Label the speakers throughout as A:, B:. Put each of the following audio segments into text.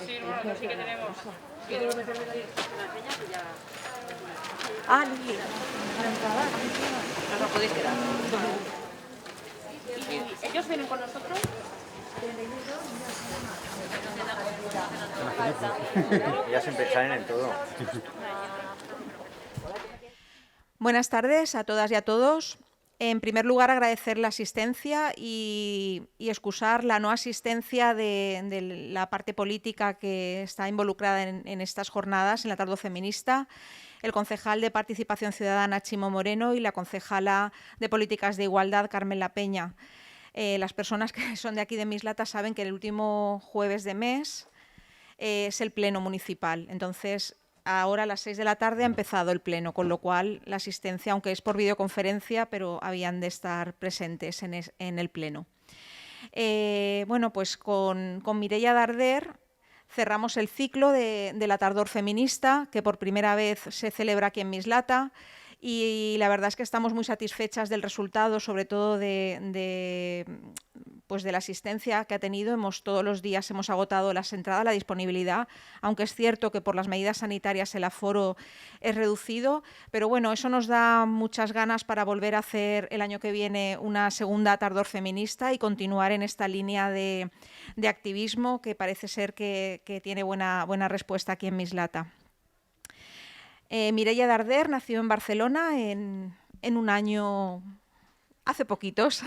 A: Sí, bueno, sí que tenemos.
B: Ah, Lili.
A: No os podéis quedar. ¿Y ellos vienen con nosotros?
C: Ya siempre salen en todo.
B: Buenas tardes a todas y a todos. En primer lugar, agradecer la asistencia y excusar la no asistencia de la parte política que está involucrada en estas jornadas, en la tarde feminista, el concejal de Participación Ciudadana, Chimo Moreno, y la concejala de Políticas de Igualdad, Carmen La Peña. Las personas que son de aquí de Mislata saben que el último jueves de mes es el pleno municipal. Entonces, ahora a las 6 de la tarde ha empezado el pleno, con lo cual la asistencia, aunque es por videoconferencia, pero habían de estar presentes en el pleno. Bueno, pues con Mireia Darder cerramos el ciclo de la Tardor Feminista, que por primera vez se celebra aquí en Mislata, y la verdad es que estamos muy satisfechas del resultado, sobre todo de la asistencia que ha tenido. Todos los días hemos agotado las entradas, la disponibilidad, aunque es cierto que por las medidas sanitarias el aforo es reducido, pero bueno, eso nos da muchas ganas para volver a hacer el año que viene una segunda Tardor Feminista y continuar en esta línea de activismo que parece ser que tiene buena respuesta aquí en Mislata. Mireia Darder nació en Barcelona en un año, hace poquitos,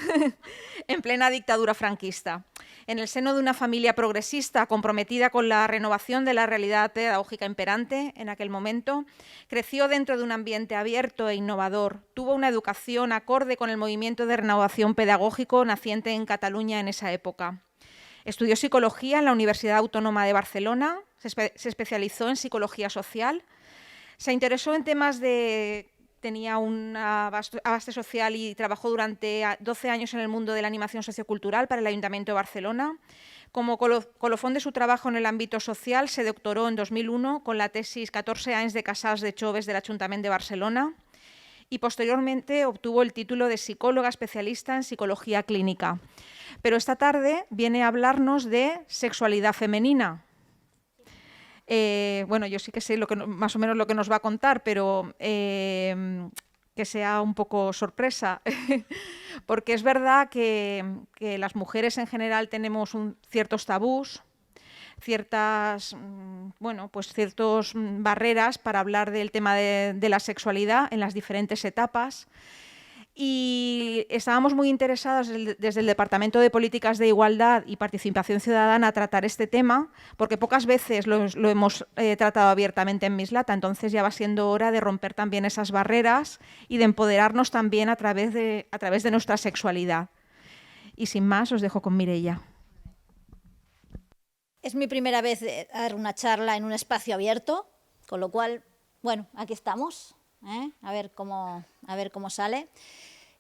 B: en plena dictadura franquista. En el seno de una familia progresista comprometida con la renovación de la realidad pedagógica imperante en aquel momento, creció dentro de un ambiente abierto e innovador. Tuvo una educación acorde con el movimiento de renovación pedagógico naciente en Cataluña en esa época. Estudió psicología en la Universidad Autónoma de Barcelona, se especializó en psicología social. Se interesó en temas tenía un abaste social y trabajó durante 12 años en el mundo de la animación sociocultural para el Ayuntamiento de Barcelona. Como colofón de su trabajo en el ámbito social, se doctoró en 2001 con la tesis 14 anys de casals de joves del Ayuntamiento de Barcelona y posteriormente obtuvo el título de psicóloga especialista en psicología clínica. Pero esta tarde viene a hablarnos de sexualidad femenina. Bueno, yo sí que sé más o menos lo que nos va a contar, pero que sea un poco sorpresa, porque es verdad que las mujeres en general tenemos ciertos tabús, ciertas barreras para hablar del tema de la sexualidad en las diferentes etapas. Y estábamos muy interesados desde el Departamento de Políticas de Igualdad y Participación Ciudadana a tratar este tema, porque pocas veces lo hemos tratado abiertamente en Mislata, entonces ya va siendo hora de romper también esas barreras y de empoderarnos también a través de nuestra sexualidad. Y sin más, os dejo con Mireia.
D: Es mi primera vez dar una charla en un espacio abierto, con lo cual, bueno, aquí estamos, a ver cómo sale.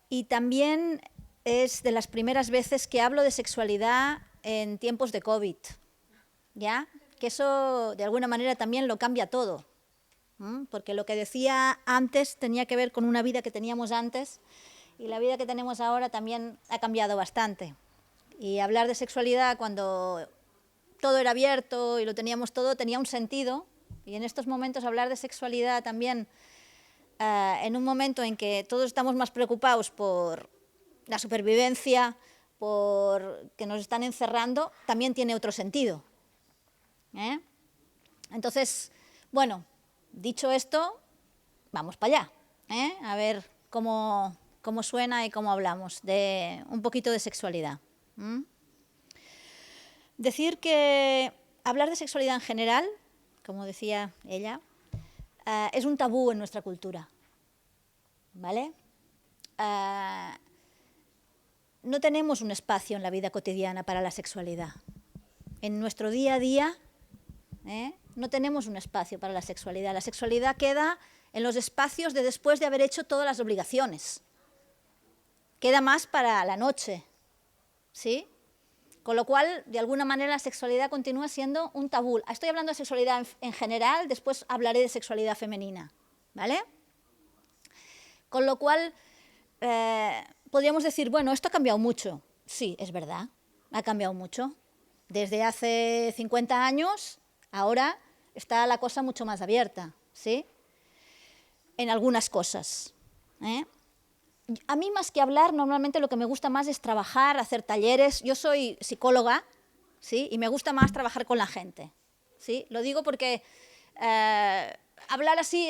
D: Y también es de las primeras veces que hablo de sexualidad en tiempos de COVID, ¿ya? Que eso de alguna manera también lo cambia todo, porque lo que decía antes tenía que ver con una vida que teníamos antes y la vida que tenemos ahora también ha cambiado bastante. Y hablar de sexualidad cuando todo era abierto y lo teníamos todo tenía un sentido, y en estos momentos hablar de sexualidad también en un momento en que todos estamos más preocupados por la supervivencia, por que nos están encerrando, también tiene otro sentido. Entonces, bueno, dicho esto, vamos para allá, a ver cómo suena y cómo hablamos de un poquito de sexualidad. Decir que hablar de sexualidad en general, como decía ella, es un tabú en nuestra cultura, ¿vale? No tenemos un espacio en la vida cotidiana para la sexualidad. En nuestro día a día no tenemos un espacio para la sexualidad. La sexualidad queda en los espacios de después de haber hecho todas las obligaciones. Queda más para la noche, ¿sí? Con lo cual, de alguna manera, la sexualidad continúa siendo un tabú. Estoy hablando de sexualidad en general, después hablaré de sexualidad femenina, ¿vale? Con lo cual, podríamos decir, bueno, esto ha cambiado mucho. Sí, es verdad, ha cambiado mucho. Desde hace 50 años, ahora está la cosa mucho más abierta, ¿sí? En algunas cosas, ¿eh? A mí, más que hablar, normalmente lo que me gusta más es trabajar, hacer talleres. Yo soy psicóloga, ¿sí? Y me gusta más trabajar con la gente, ¿sí? Lo digo porque hablar así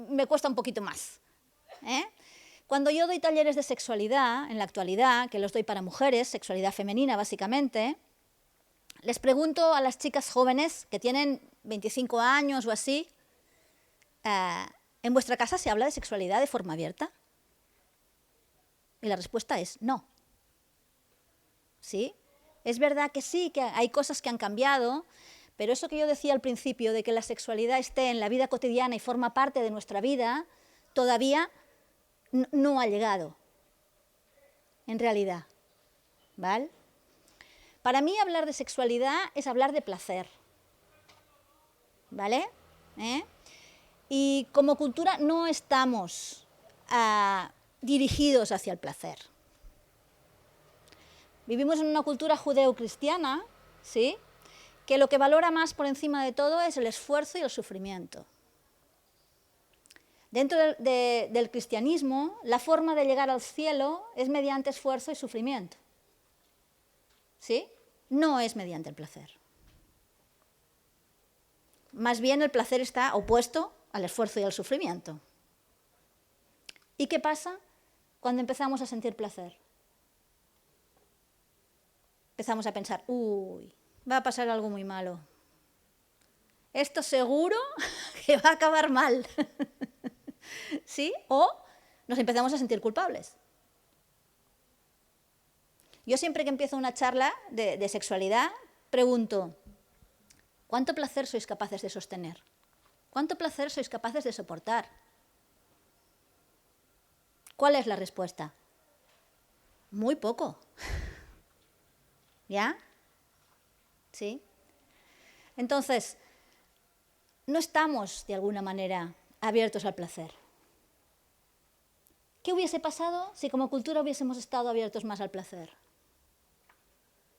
D: me cuesta un poquito más, ¿eh? Cuando yo doy talleres de sexualidad, en la actualidad, que los doy para mujeres, sexualidad femenina básicamente, les pregunto a las chicas jóvenes que tienen 25 años o así, ¿en vuestra casa se habla de sexualidad de forma abierta? Y la respuesta es no. ¿Sí? Es verdad que sí, que hay cosas que han cambiado, pero eso que yo decía al principio, de que la sexualidad esté en la vida cotidiana y forma parte de nuestra vida, todavía no ha llegado, en realidad. ¿Vale? Para mí hablar de sexualidad es hablar de placer. ¿Vale? Y como cultura no estamos dirigidos hacia el placer. Vivimos en una cultura judeo-cristiana, ¿sí?, que lo que valora más por encima de todo es el esfuerzo y el sufrimiento. Dentro del cristianismo, la forma de llegar al cielo es mediante esfuerzo y sufrimiento, ¿sí? No es mediante el placer. Más bien el placer está opuesto al esfuerzo y al sufrimiento. ¿Y qué pasa cuando empezamos a sentir placer? Empezamos a pensar, uy, va a pasar algo muy malo. Esto seguro que va a acabar mal. ¿Sí? O nos empezamos a sentir culpables. Yo siempre que empiezo una charla de sexualidad, pregunto, ¿cuánto placer sois capaces de sostener? ¿Cuánto placer sois capaces de soportar? ¿Cuál es la respuesta? Muy poco. ¿Ya? ¿Sí? Entonces, no estamos, de alguna manera, abiertos al placer. ¿Qué hubiese pasado si como cultura hubiésemos estado abiertos más al placer?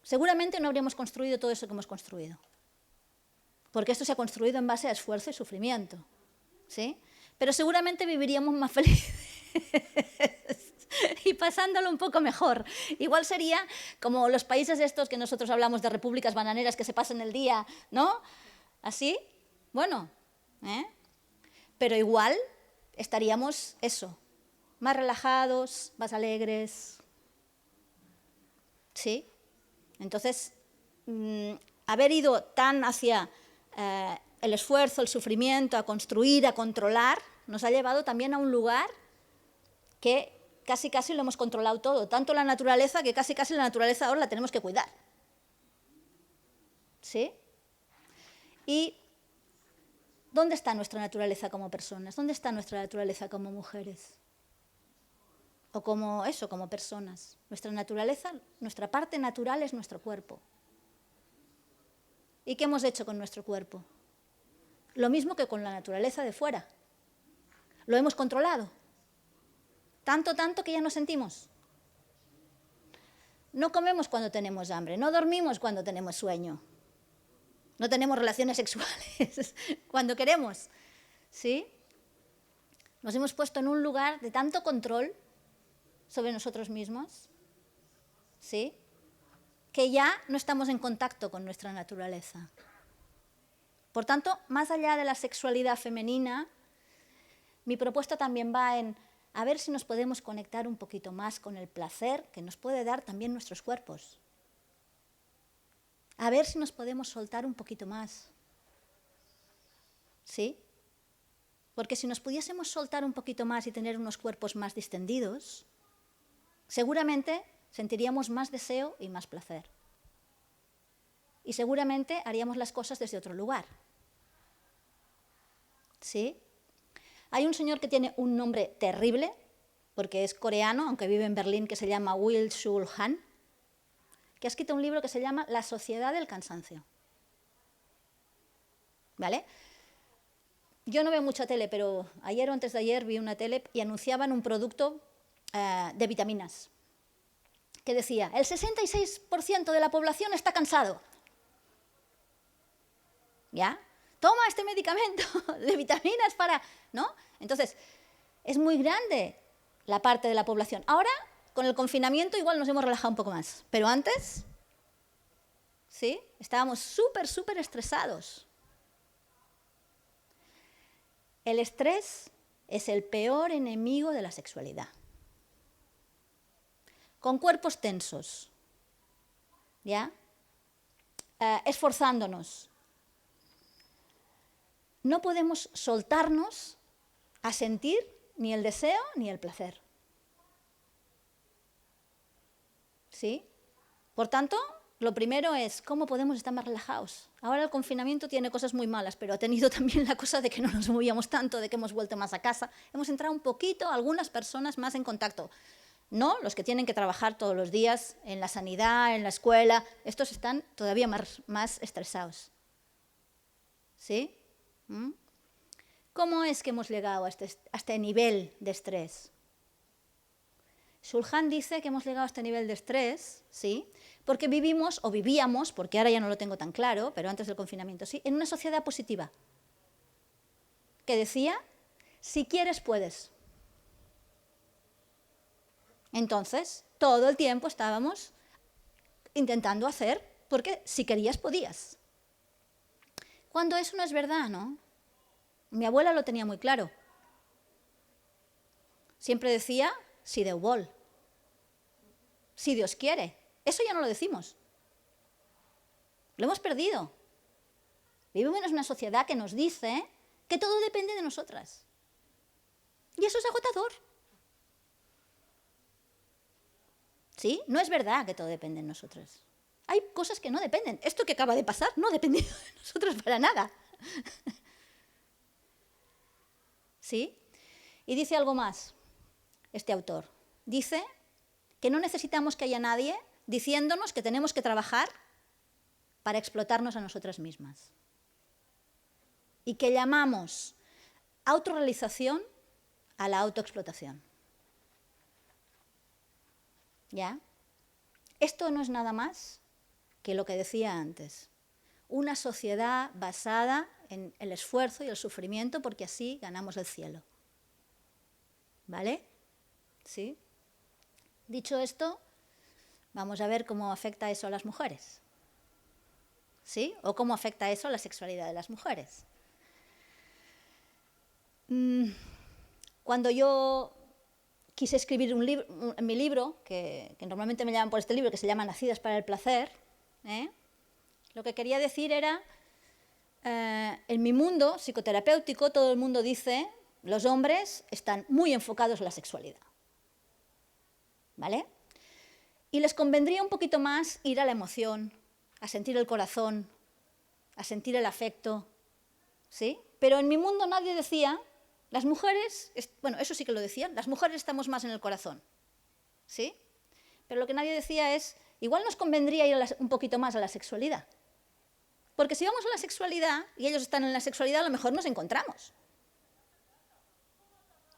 D: Seguramente no habríamos construido todo eso que hemos construido. Porque esto se ha construido en base a esfuerzo y sufrimiento, ¿sí? Pero seguramente viviríamos más felices y pasándolo un poco mejor. Igual sería como los países estos que nosotros hablamos de repúblicas bananeras que se pasan el día, ¿no? Así, bueno, pero igual estaríamos eso, más relajados, más alegres, ¿sí? Entonces, haber ido tan hacia el esfuerzo, el sufrimiento, a construir, a controlar, nos ha llevado también a un lugar que casi lo hemos controlado todo, tanto la naturaleza que casi la naturaleza ahora la tenemos que cuidar. ¿Sí? ¿Y dónde está nuestra naturaleza como personas? ¿Dónde está nuestra naturaleza como mujeres? O como eso, como personas. Nuestra naturaleza, nuestra parte natural es nuestro cuerpo. ¿Y qué hemos hecho con nuestro cuerpo? Lo mismo que con la naturaleza de fuera. Lo hemos controlado. Tanto que ya no sentimos. No comemos cuando tenemos hambre, no dormimos cuando tenemos sueño. No tenemos relaciones sexuales cuando queremos. ¿Sí? Nos hemos puesto en un lugar de tanto control sobre nosotros mismos, ¿sí?, que ya no estamos en contacto con nuestra naturaleza. Por tanto, más allá de la sexualidad femenina, mi propuesta también va en a ver si nos podemos conectar un poquito más con el placer que nos puede dar también nuestros cuerpos. A ver si nos podemos soltar un poquito más. ¿Sí? Porque si nos pudiésemos soltar un poquito más y tener unos cuerpos más distendidos, seguramente sentiríamos más deseo y más placer. Y seguramente haríamos las cosas desde otro lugar. ¿Sí? Hay un señor que tiene un nombre terrible, porque es coreano, aunque vive en Berlín, que se llama Byung-Chul Han, que ha escrito un libro que se llama La sociedad del cansancio. ¿Vale? Yo no veo mucha tele, pero ayer o antes de ayer vi una tele y anunciaban un producto de vitaminas, que decía, el 66% de la población está cansado. ¿ya? Toma este medicamento de vitaminas para, ¿no? Entonces, es muy grande la parte de la población. Ahora, con el confinamiento igual nos hemos relajado un poco más, pero antes, ¿sí? Estábamos súper estresados. El estrés es el peor enemigo de la sexualidad. Con cuerpos tensos, ¿ya? Esforzándonos. No podemos soltarnos a sentir ni el deseo ni el placer. ¿Sí? Por tanto, lo primero es, ¿cómo podemos estar más relajados? Ahora el confinamiento tiene cosas muy malas, pero ha tenido también la cosa de que no nos movíamos tanto, de que hemos vuelto más a casa. Hemos entrado un poquito, algunas personas más en contacto. No, los que tienen que trabajar todos los días en la sanidad, en la escuela, estos están todavía más estresados. ¿Sí? ¿Cómo es que hemos llegado a este nivel de estrés? Shulhan dice que hemos llegado a este nivel de estrés, ¿sí? Porque vivimos, o vivíamos, porque ahora ya no lo tengo tan claro, pero antes del confinamiento sí, en una sociedad positiva, que decía, si quieres, puedes. Entonces, todo el tiempo estábamos intentando hacer, porque si querías, podías. Cuando eso no es verdad, ¿no? Mi abuela lo tenía muy claro. Siempre decía, si Déu vol, si Dios quiere. Eso ya no lo decimos. Lo hemos perdido. Vivimos en una sociedad que nos dice que todo depende de nosotras. Y eso es agotador. ¿Sí? No es verdad que todo depende de nosotras. Hay cosas que no dependen. Esto que acaba de pasar no depende de nosotros para nada. ¿Sí? Y dice algo más, este autor. Dice que no necesitamos que haya nadie diciéndonos que tenemos que trabajar para explotarnos a nosotras mismas. Y que llamamos autorrealización a la autoexplotación. ¿Ya? Esto no es nada más que lo que decía antes. Una sociedad basada en el esfuerzo y el sufrimiento porque así ganamos el cielo. ¿Vale? ¿Sí? Dicho esto, vamos a ver cómo afecta eso a las mujeres. ¿Sí? O cómo afecta eso a la sexualidad de las mujeres. Cuando yo quise escribir mi libro, que normalmente me llaman por este libro, que se llama Nacidas para el placer, lo que quería decir era, en mi mundo psicoterapéutico, todo el mundo dice, los hombres están muy enfocados en la sexualidad. ¿Vale? Y les convendría un poquito más ir a la emoción, a sentir el corazón, a sentir el afecto, ¿sí? Pero en mi mundo nadie decía, las mujeres, bueno, eso sí que lo decían, las mujeres estamos más en el corazón, ¿sí? Pero lo que nadie decía es, igual nos convendría ir un poquito más a la sexualidad. Porque si vamos a la sexualidad y ellos están en la sexualidad, a lo mejor nos encontramos.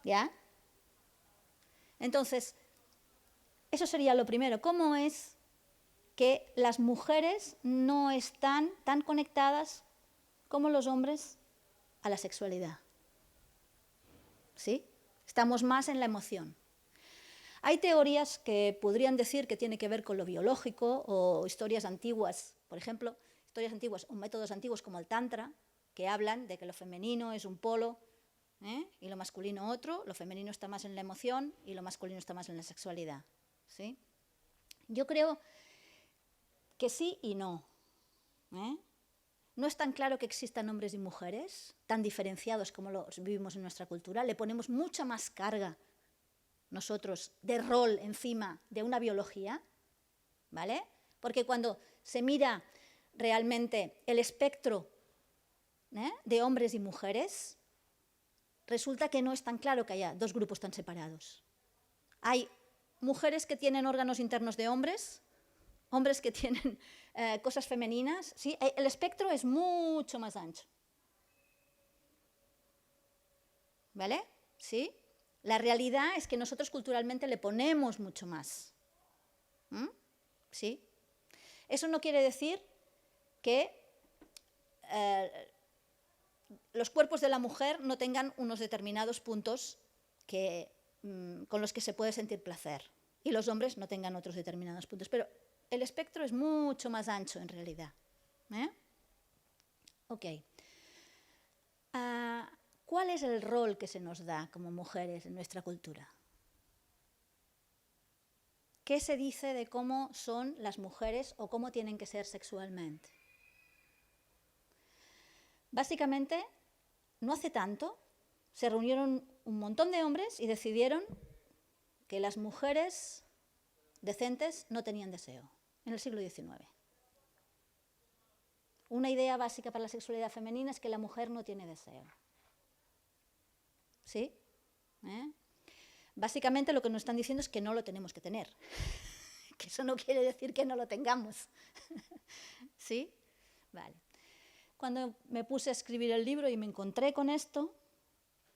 D: ¿Ya? Entonces, eso sería lo primero. ¿Cómo es que las mujeres no están tan conectadas como los hombres a la sexualidad? ¿Sí? Estamos más en la emoción. Hay teorías que podrían decir que tiene que ver con lo biológico o historias antiguas, por ejemplo, historias antiguas o métodos antiguos como el Tantra, que hablan de que lo femenino es un polo y lo masculino otro, lo femenino está más en la emoción y lo masculino está más en la sexualidad. ¿Sí? Yo creo que sí y no. No es tan claro que existan hombres y mujeres tan diferenciados como los vivimos en nuestra cultura. Le ponemos mucha más carga nosotros de rol encima de una biología, ¿vale? Porque cuando se mira realmente el espectro de hombres y mujeres, resulta que no es tan claro que haya dos grupos tan separados. Hay mujeres que tienen órganos internos de hombres, hombres que tienen cosas femeninas, ¿sí? El espectro es mucho más ancho. ¿Vale? ¿Sí? La realidad es que nosotros culturalmente le ponemos mucho más. ¿Sí? Eso no quiere decir que los cuerpos de la mujer no tengan unos determinados puntos con los que se puede sentir placer y los hombres no tengan otros determinados puntos. Pero el espectro es mucho más ancho en realidad. Ok. ¿Cuál es el rol que se nos da como mujeres en nuestra cultura? ¿Qué se dice de cómo son las mujeres o cómo tienen que ser sexualmente? Básicamente, no hace tanto, se reunieron un montón de hombres y decidieron que las mujeres decentes no tenían deseo, en el siglo XIX. Una idea básica para la sexualidad femenina es que la mujer no tiene deseo. ¿Sí? Básicamente lo que nos están diciendo es que no lo tenemos que tener. Que eso no quiere decir que no lo tengamos. ¿Sí? Vale. Cuando me puse a escribir el libro y me encontré con esto,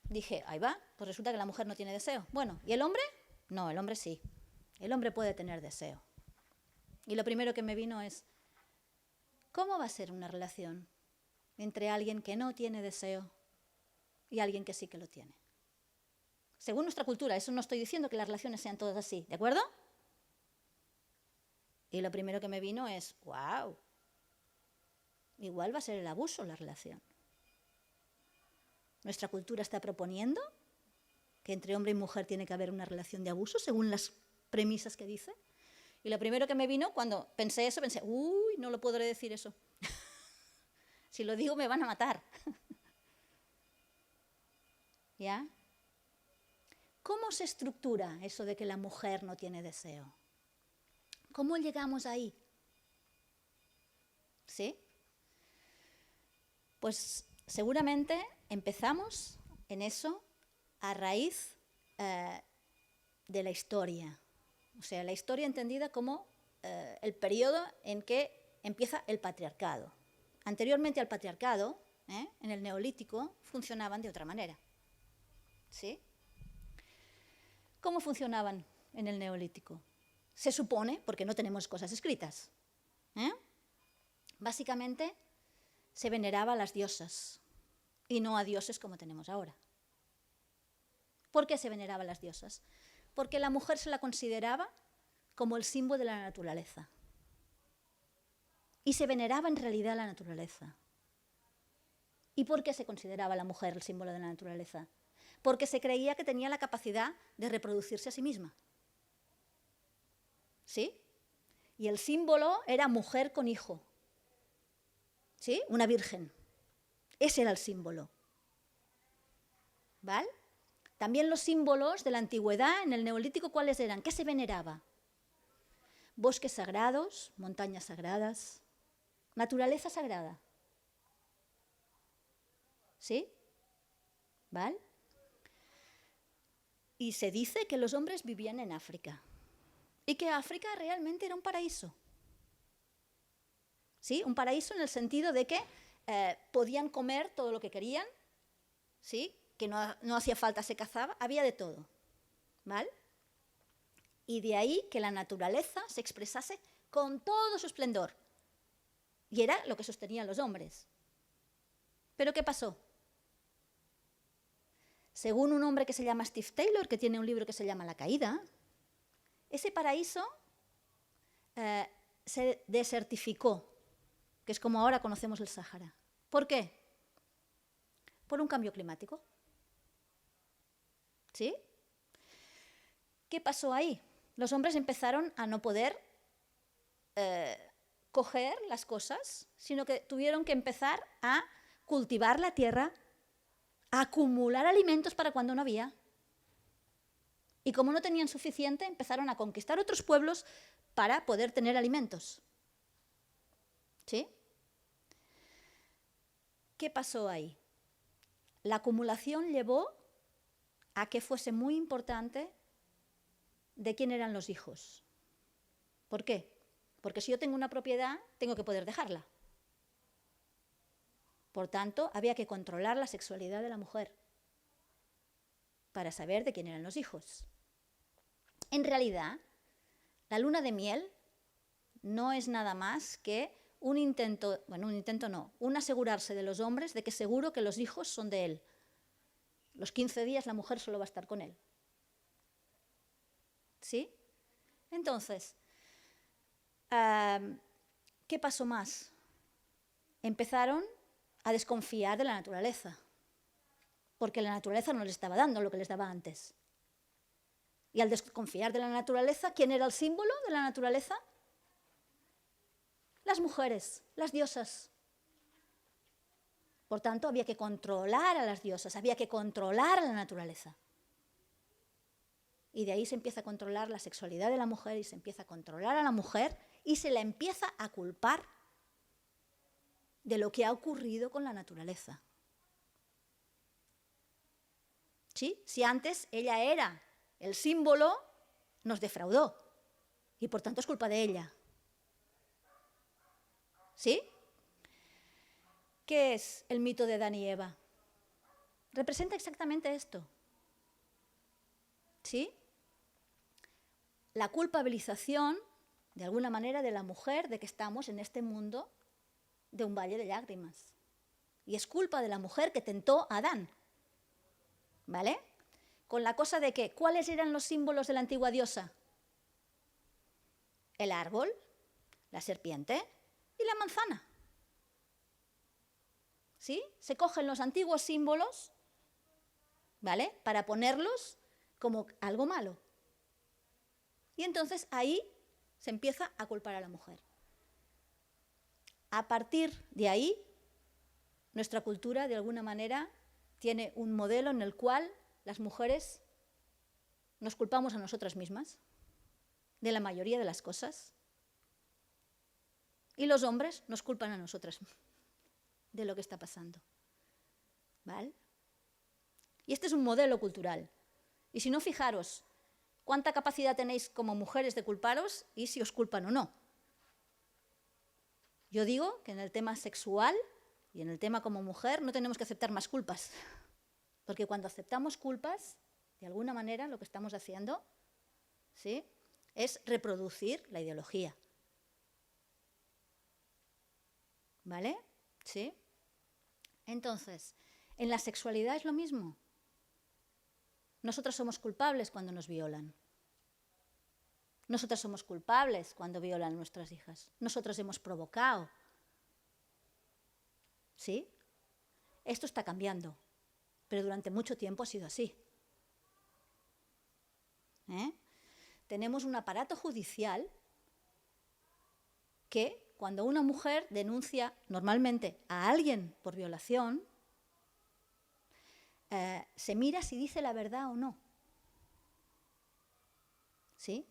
D: dije, ahí va, pues resulta que la mujer no tiene deseo. Bueno, ¿y el hombre? No, el hombre sí. El hombre puede tener deseo. Y lo primero que me vino es, ¿cómo va a ser una relación entre alguien que no tiene deseo y alguien que sí que lo tiene? Según nuestra cultura, eso no estoy diciendo que las relaciones sean todas así, ¿de acuerdo? Y lo primero que me vino es, wow, igual va a ser el abuso la relación. Nuestra cultura está proponiendo que entre hombre y mujer tiene que haber una relación de abuso, según las premisas que dice. Y lo primero que me vino cuando pensé eso, pensé, uy, no lo podré decir eso. Si lo digo me van a matar. ¿Ya? ¿Cómo se estructura eso de que la mujer no tiene deseo? ¿Cómo llegamos ahí? ¿Sí? Pues seguramente empezamos en eso a raíz de la historia. O sea, la historia entendida como el periodo en que empieza el patriarcado. Anteriormente al patriarcado, en el Neolítico, funcionaban de otra manera. ¿Sí? ¿Cómo funcionaban en el Neolítico? Se supone, porque no tenemos cosas escritas. Básicamente, se veneraba a las diosas y no a dioses como tenemos ahora. ¿Por qué se veneraba a las diosas? Porque la mujer se la consideraba como el símbolo de la naturaleza. Y se veneraba en realidad la naturaleza. ¿Y por qué se consideraba la mujer el símbolo de la naturaleza? Porque se creía que tenía la capacidad de reproducirse a sí misma. ¿Sí? Y el símbolo era mujer con hijo. ¿Sí? Una virgen. Ese era el símbolo. ¿Vale? También los símbolos de la antigüedad, en el Neolítico, ¿cuáles eran? ¿Qué se veneraba? Bosques sagrados, montañas sagradas, naturaleza sagrada. ¿Sí? ¿Vale? Y se dice que los hombres vivían en África y que África realmente era un paraíso. ¿Sí? Un paraíso en el sentido de que podían comer todo lo que querían, ¿sí? Que no hacía falta, se cazaba, había de todo. ¿Vale? Y de ahí que la naturaleza se expresase con todo su esplendor. Y era lo que sostenían los hombres. ¿Pero qué pasó? Según un hombre que se llama Steve Taylor, que tiene un libro que se llama La Caída, ese paraíso se desertificó, que es como ahora conocemos el Sáhara. ¿Por qué? Por un cambio climático. ¿Sí? ¿Qué pasó ahí? Los hombres empezaron a no poder coger las cosas, sino que tuvieron que empezar a cultivar la tierra, a acumular alimentos para cuando no había. Y como no tenían suficiente, empezaron a conquistar otros pueblos para poder tener alimentos. ¿Sí? ¿Qué pasó ahí? La acumulación llevó a que fuese muy importante de quién eran los hijos. ¿Por qué? Porque si yo tengo una propiedad, tengo que poder dejarla. Por tanto, había que controlar la sexualidad de la mujer para saber de quién eran los hijos. En realidad, la luna de miel no es nada más que un asegurarse de los hombres de que seguro que los hijos son de él. Los 15 días la mujer solo va a estar con él. ¿Sí? Entonces, ¿qué pasó más? Empezaron a desconfiar de la naturaleza, porque la naturaleza no les estaba dando lo que les daba antes. Y al desconfiar de la naturaleza, ¿quién era el símbolo de la naturaleza? Las mujeres, las diosas. Por tanto, había que controlar a las diosas, había que controlar a la naturaleza. Y de ahí se empieza a controlar la sexualidad de la mujer y se empieza a controlar a la mujer y se la empieza a culpar de lo que ha ocurrido con la naturaleza. ¿Sí? Si antes ella era el símbolo, nos defraudó y por tanto es culpa de ella. ¿Sí? ¿Qué es el mito de Adán y Eva? Representa exactamente esto. ¿Sí? La culpabilización, de alguna manera, de la mujer de que estamos en este mundo de un valle de lágrimas. Y es culpa de la mujer que tentó a Adán. ¿Vale? Con la cosa de que, ¿cuáles eran los símbolos de la antigua diosa? El árbol, la serpiente y la manzana. ¿Sí? Se cogen los antiguos símbolos, ¿vale?, para ponerlos como algo malo. Y entonces ahí se empieza a culpar a la mujer. A partir de ahí, nuestra cultura, de alguna manera, tiene un modelo en el cual las mujeres nos culpamos a nosotras mismas de la mayoría de las cosas y los hombres nos culpan a nosotras de lo que está pasando. ¿Vale? Y este es un modelo cultural. Y si no, fijaros cuánta capacidad tenéis como mujeres de culparos y si os culpan o no. Yo digo que en el tema sexual y en el tema como mujer no tenemos que aceptar más culpas. Porque cuando aceptamos culpas, de alguna manera lo que estamos haciendo, ¿sí?, es reproducir la ideología. ¿Vale? ¿Sí? Entonces, en la sexualidad es lo mismo. Nosotras somos culpables cuando nos violan. Nosotras somos culpables cuando violan a nuestras hijas. Nosotras hemos provocado. ¿Sí? Esto está cambiando, pero durante mucho tiempo ha sido así. Tenemos un aparato judicial que, cuando una mujer denuncia normalmente a alguien por violación, se mira si dice la verdad o no. ¿Sí?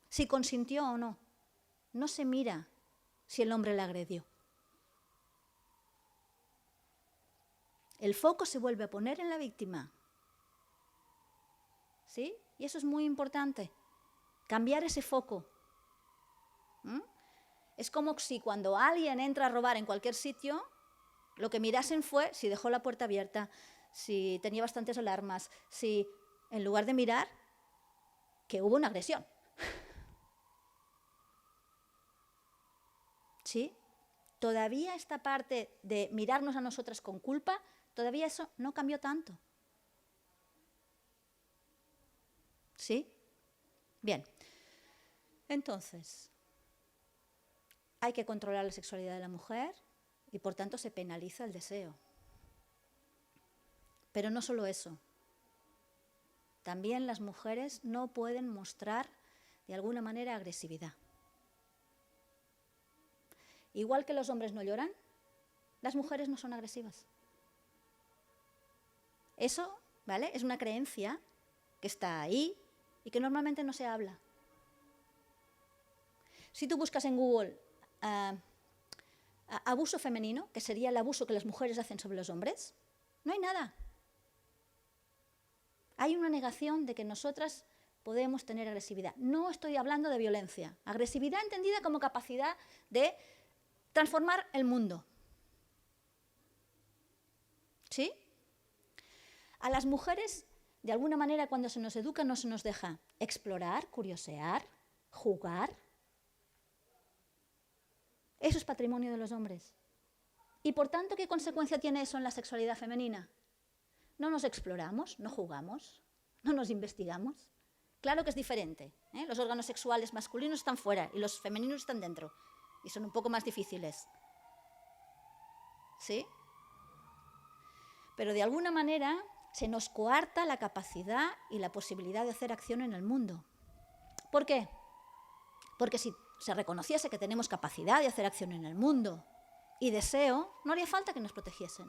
D: Si consintió o no. No se mira si el hombre la agredió. El foco se vuelve a poner en la víctima. ¿Sí? Y eso es muy importante. Cambiar ese foco. Es como si cuando alguien entra a robar en cualquier sitio, lo que mirasen fue si dejó la puerta abierta, si tenía bastantes alarmas, si en lugar de mirar que hubo una agresión. ¿Sí? Todavía esta parte de mirarnos a nosotras con culpa, todavía eso no cambió tanto. ¿Sí? Bien. Entonces, hay que controlar la sexualidad de la mujer y por tanto se penaliza el deseo. Pero no solo eso. También las mujeres no pueden mostrar de alguna manera agresividad. Igual que los hombres no lloran, las mujeres no son agresivas. Eso, ¿vale?, es una creencia que está ahí y que normalmente no se habla. Si tú buscas en Google abuso femenino, que sería el abuso que las mujeres hacen sobre los hombres, no hay nada. Hay una negación de que nosotras podemos tener agresividad. No estoy hablando de violencia. Agresividad entendida como capacidad de transformar el mundo. ¿Sí? A las mujeres, de alguna manera, cuando se nos educa, no se nos deja explorar, curiosear, jugar. Eso es patrimonio de los hombres. Y por tanto, ¿qué consecuencia tiene eso en la sexualidad femenina? No nos exploramos, no jugamos, no nos investigamos. Claro que es diferente, ¿eh? Los órganos sexuales masculinos están fuera y los femeninos están dentro. Y son un poco más difíciles. ¿Sí? Pero de alguna manera se nos coarta la capacidad y la posibilidad de hacer acción en el mundo. ¿Por qué? Porque si se reconociese que tenemos capacidad de hacer acción en el mundo y deseo, no haría falta que nos protegiesen.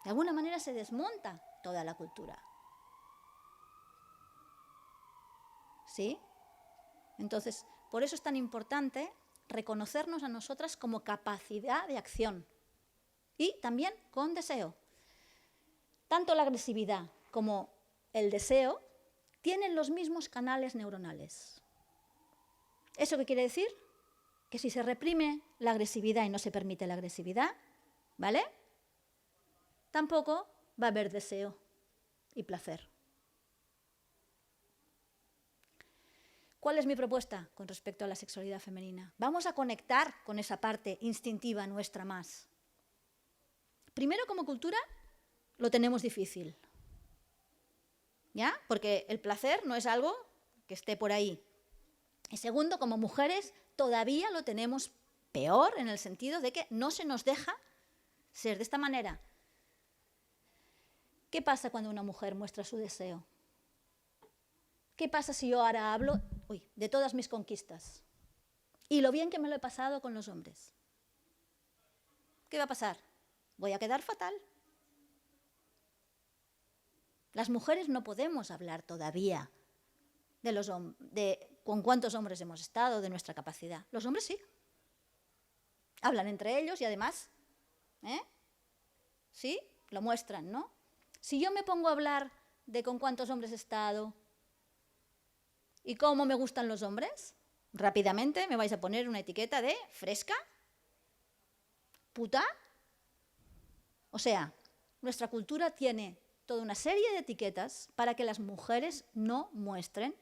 D: De alguna manera se desmonta toda la cultura. ¿Sí? Entonces, por eso es tan importante reconocernos a nosotras como capacidad de acción y también con deseo. Tanto la agresividad como el deseo tienen los mismos canales neuronales. ¿Eso qué quiere decir? Que si se reprime la agresividad y no se permite la agresividad, ¿vale? Tampoco va a haber deseo y placer. ¿Cuál es mi propuesta con respecto a la sexualidad femenina? Vamos a conectar con esa parte instintiva nuestra más. Primero, como cultura, lo tenemos difícil. ¿Ya? Porque el placer no es algo que esté por ahí. Y segundo, como mujeres, todavía lo tenemos peor en el sentido de que no se nos deja ser de esta manera. ¿Qué pasa cuando una mujer muestra su deseo? ¿Qué pasa si yo ahora hablo de todas mis conquistas y lo bien que me lo he pasado con los hombres? ¿Qué va a pasar? Voy a quedar fatal. Las mujeres no podemos hablar todavía de con cuántos hombres hemos estado, de nuestra capacidad. Los hombres sí. Hablan entre ellos y además, sí, lo muestran, ¿no? Si yo me pongo a hablar de con cuántos hombres he estado y cómo me gustan los hombres, rápidamente me vais a poner una etiqueta de fresca, puta. O sea, nuestra cultura tiene toda una serie de etiquetas para que las mujeres no muestren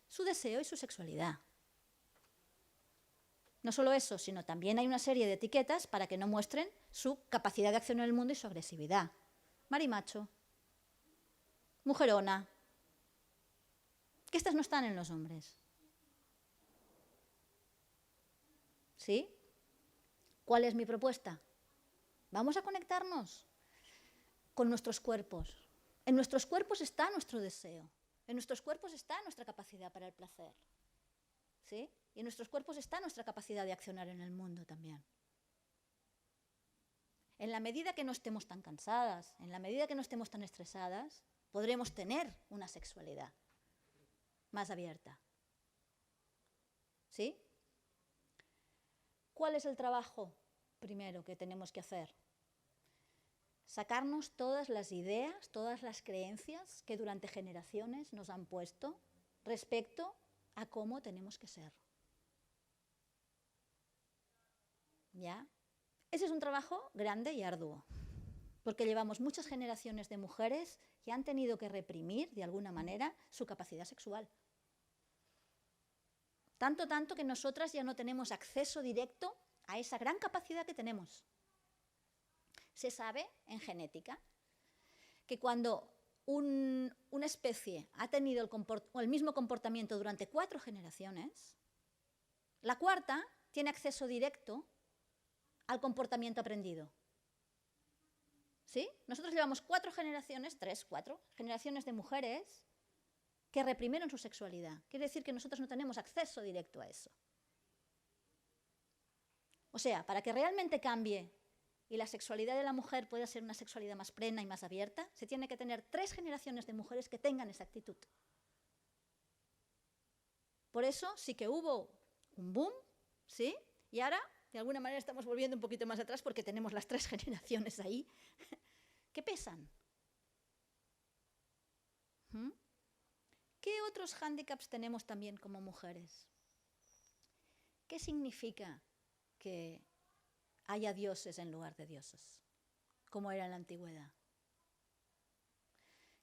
D: su deseo y su sexualidad. No solo eso, sino también hay una serie de etiquetas para que no muestren su capacidad de acción en el mundo y su agresividad. Marimacho, mujerona, que estas no están en los hombres. ¿Sí? ¿Cuál es mi propuesta? Vamos a conectarnos con nuestros cuerpos. En nuestros cuerpos está nuestro deseo. En nuestros cuerpos está nuestra capacidad para el placer. ¿Sí? Y en nuestros cuerpos está nuestra capacidad de accionar en el mundo también. En la medida que no estemos tan cansadas, en la medida que no estemos tan estresadas, podremos tener una sexualidad más abierta. ¿Sí? ¿Cuál es el trabajo primero que tenemos que hacer? Sacarnos todas las ideas, todas las creencias que durante generaciones nos han puesto respecto a cómo tenemos que ser. ¿Ya? Ese es un trabajo grande y arduo, porque llevamos muchas generaciones de mujeres que han tenido que reprimir, de alguna manera, su capacidad sexual. Tanto que nosotras ya no tenemos acceso directo a esa gran capacidad que tenemos. Se sabe en genética que cuando una especie ha tenido el mismo comportamiento durante 4 generaciones, la cuarta tiene acceso directo al comportamiento aprendido. ¿Sí? Nosotros llevamos 4 generaciones, 3, 4 generaciones de mujeres que reprimieron su sexualidad. Quiere decir que nosotros no tenemos acceso directo a eso. O sea, para que realmente cambie y la sexualidad de la mujer pueda ser una sexualidad más plena y más abierta, se tiene que tener 3 generaciones de mujeres que tengan esa actitud. Por eso sí que hubo un boom, ¿sí? Y ahora, de alguna manera, estamos volviendo un poquito más atrás porque tenemos las 3 generaciones ahí que pesan. ¿Qué otros hándicaps tenemos también como mujeres? ¿Qué significa que haya dioses en lugar de dioses, como era en la antigüedad?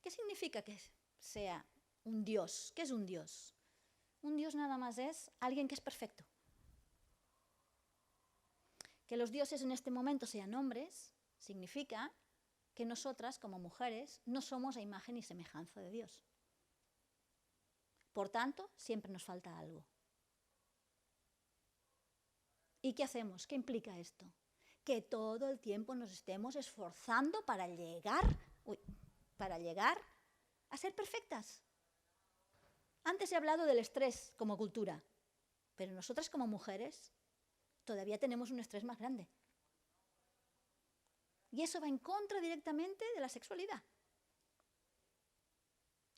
D: ¿Qué significa que sea un dios? ¿Qué es un dios? Un dios nada más es alguien que es perfecto. Que los dioses en este momento sean hombres significa que nosotras, como mujeres, no somos a imagen y semejanza de Dios. Por tanto, siempre nos falta algo. ¿Y qué hacemos? ¿Qué implica esto? Que todo el tiempo nos estemos esforzando para llegar a ser perfectas. Antes he hablado del estrés como cultura, pero nosotras como mujeres todavía tenemos un estrés más grande. Y eso va en contra directamente de la sexualidad.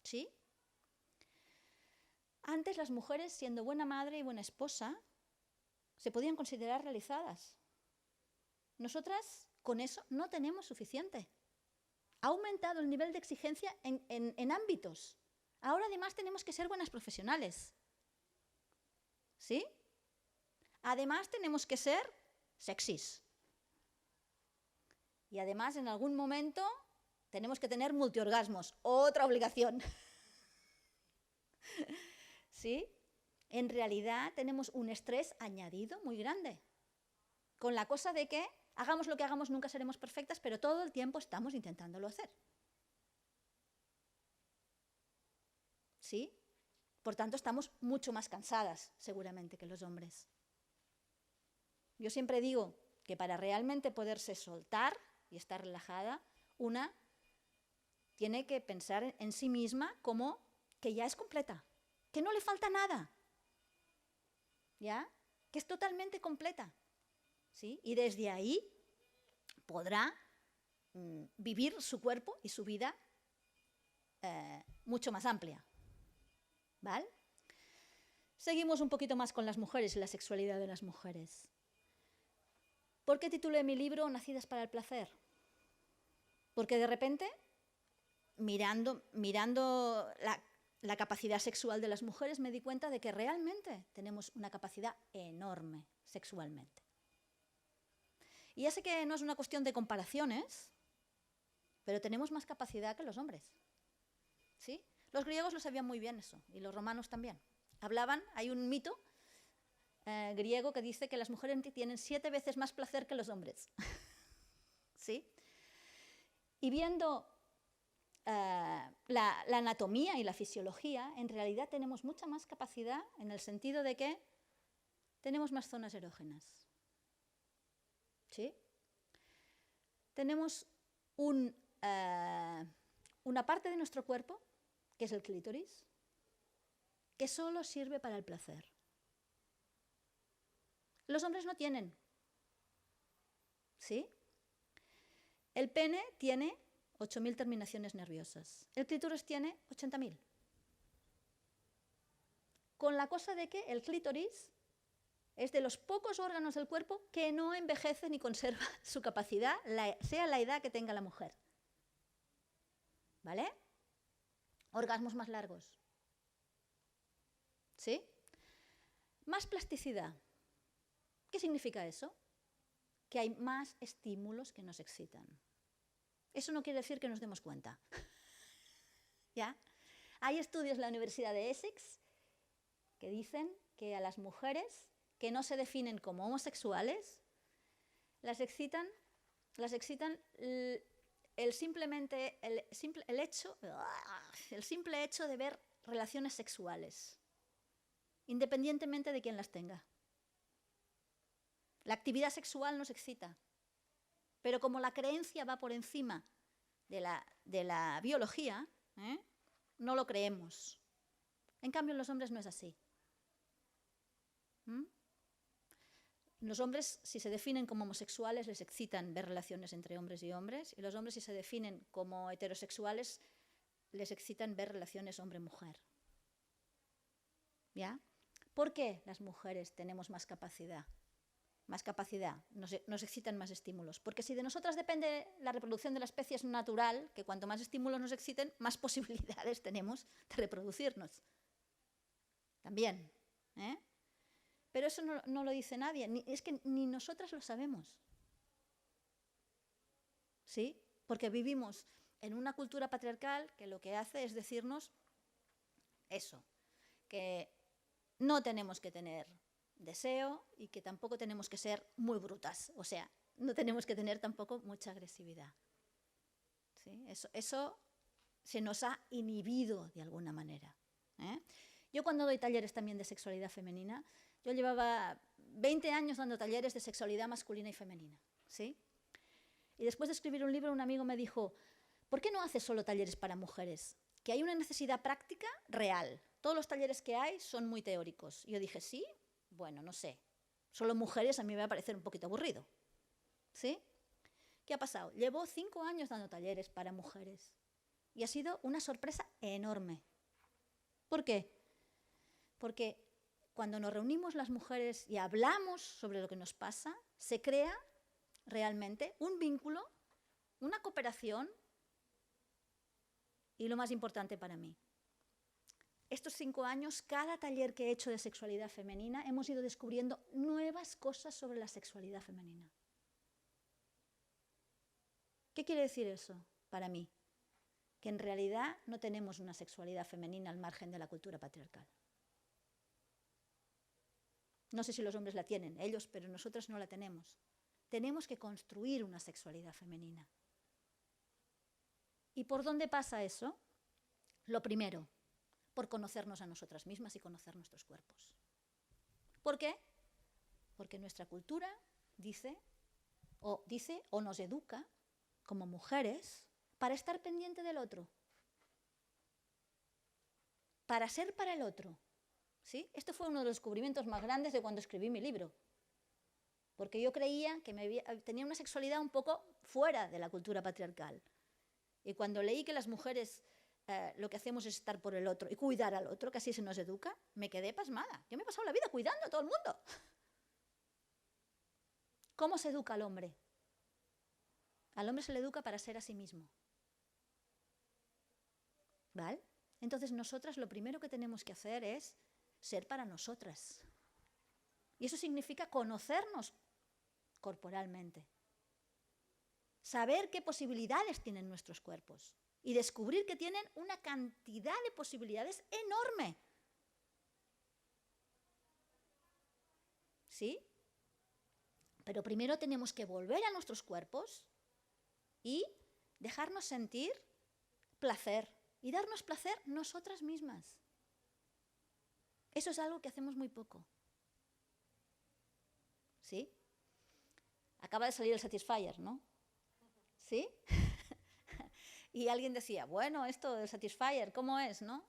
D: ¿Sí? Antes las mujeres, siendo buena madre y buena esposa, se podían considerar realizadas. Nosotras con eso no tenemos suficiente. Ha aumentado el nivel de exigencia en ámbitos. Ahora además tenemos que ser buenas profesionales. ¿Sí? Además tenemos que ser sexys. Y además en algún momento tenemos que tener multiorgasmos, otra obligación. ¿Sí? En realidad tenemos un estrés añadido muy grande. Con la cosa de que hagamos lo que hagamos nunca seremos perfectas, pero todo el tiempo estamos intentándolo hacer. ¿Sí? Por tanto, estamos mucho más cansadas, seguramente, que los hombres. Yo siempre digo que para realmente poderse soltar y estar relajada, una tiene que pensar en sí misma como que ya es completa, que no le falta nada, ¿ya? Que es totalmente completa, ¿sí? Y desde ahí podrá vivir su cuerpo y su vida mucho más amplia, ¿vale? Seguimos un poquito más con las mujeres y la sexualidad de las mujeres. ¿Por qué titulé mi libro Nacidas para el placer? Porque de repente, mirando la capacidad sexual de las mujeres, me di cuenta de que realmente tenemos una capacidad enorme sexualmente. Y ya sé que no es una cuestión de comparaciones, pero tenemos más capacidad que los hombres. ¿Sí? Los griegos lo sabían muy bien eso, y los romanos también. Hay un mito griego que dice que las mujeres tienen 7 veces más placer que los hombres. ¿Sí? Y viendo la anatomía y la fisiología, en realidad tenemos mucha más capacidad en el sentido de que tenemos más zonas erógenas. ¿Sí? Tenemos una parte de nuestro cuerpo, que es el clítoris, que solo sirve para el placer. Los hombres no tienen. ¿Sí? El pene tiene 8.000 terminaciones nerviosas. El clítoris tiene 80.000. Con la cosa de que el clítoris es de los pocos órganos del cuerpo que no envejece ni conserva su capacidad, sea la edad que tenga la mujer. ¿Vale? Orgasmos más largos. ¿Sí? Más plasticidad. ¿Qué significa eso? Que hay más estímulos que nos excitan. Eso no quiere decir que nos demos cuenta. ¿Ya? Hay estudios en la Universidad de Essex que dicen que a las mujeres que no se definen como homosexuales las excitan el simple hecho de ver relaciones sexuales, independientemente de quién las tenga. La actividad sexual nos excita, pero como la creencia va por encima de la biología, no lo creemos. En cambio, en los hombres no es así. Los hombres, si se definen como homosexuales, les excitan ver relaciones entre hombres y hombres, y los hombres, si se definen como heterosexuales, les excitan ver relaciones hombre-mujer. ¿Ya? ¿Por qué las mujeres tenemos más capacidad? Nos excitan más estímulos. Porque si de nosotras depende la reproducción de la especie, es natural que cuanto más estímulos nos exciten, más posibilidades tenemos de reproducirnos. También. Pero eso no lo dice nadie, es que ni nosotras lo sabemos. ¿Sí? Porque vivimos en una cultura patriarcal que lo que hace es decirnos eso, que no tenemos que tener deseo y que tampoco tenemos que ser muy brutas, o sea, no tenemos que tener tampoco mucha agresividad. ¿Sí? Eso se nos ha inhibido de alguna manera. Yo cuando doy talleres también de sexualidad femenina, yo llevaba 20 años dando talleres de sexualidad masculina y femenina. ¿Sí? Y después de escribir un libro, un amigo me dijo, ¿por qué no haces solo talleres para mujeres? Que hay una necesidad práctica real. Todos los talleres que hay son muy teóricos. Y yo dije, ¿sí? Bueno, no sé. Solo mujeres a mí me va a parecer un poquito aburrido. ¿Sí? ¿Qué ha pasado? Llevo 5 años dando talleres para mujeres. Y ha sido una sorpresa enorme. ¿Por qué? Porque cuando nos reunimos las mujeres y hablamos sobre lo que nos pasa, se crea realmente un vínculo, una cooperación y lo más importante para mí. Estos 5 años, cada taller que he hecho de sexualidad femenina, hemos ido descubriendo nuevas cosas sobre la sexualidad femenina. ¿Qué quiere decir eso para mí? Que en realidad no tenemos una sexualidad femenina al margen de la cultura patriarcal. No sé si los hombres la tienen, ellos, pero nosotras no la tenemos. Tenemos que construir una sexualidad femenina. ¿Y por dónde pasa eso? Lo primero, por conocernos a nosotras mismas y conocer nuestros cuerpos. ¿Por qué? Porque nuestra cultura dice o nos educa como mujeres para estar pendiente del otro, para ser para el otro. ¿Sí? Esto fue uno de los descubrimientos más grandes de cuando escribí mi libro, porque yo creía que tenía una sexualidad un poco fuera de la cultura patriarcal. Y cuando leí que las mujeres lo que hacemos es estar por el otro y cuidar al otro, que así se nos educa, me quedé pasmada. Yo me he pasado la vida cuidando a todo el mundo. ¿Cómo se educa al hombre? Al hombre se le educa para ser a sí mismo. ¿Vale? Entonces nosotras lo primero que tenemos que hacer es ser para nosotras. Y eso significa conocernos corporalmente. Saber qué posibilidades tienen nuestros cuerpos y descubrir que tienen una cantidad de posibilidades enorme. ¿Sí? Pero primero tenemos que volver a nuestros cuerpos y dejarnos sentir placer y darnos placer nosotras mismas. Eso es algo que hacemos muy poco. ¿Sí? Acaba de salir el Satisfyer, ¿no? ¿Sí? Y alguien decía, bueno, esto del Satisfyer, ¿cómo es, no?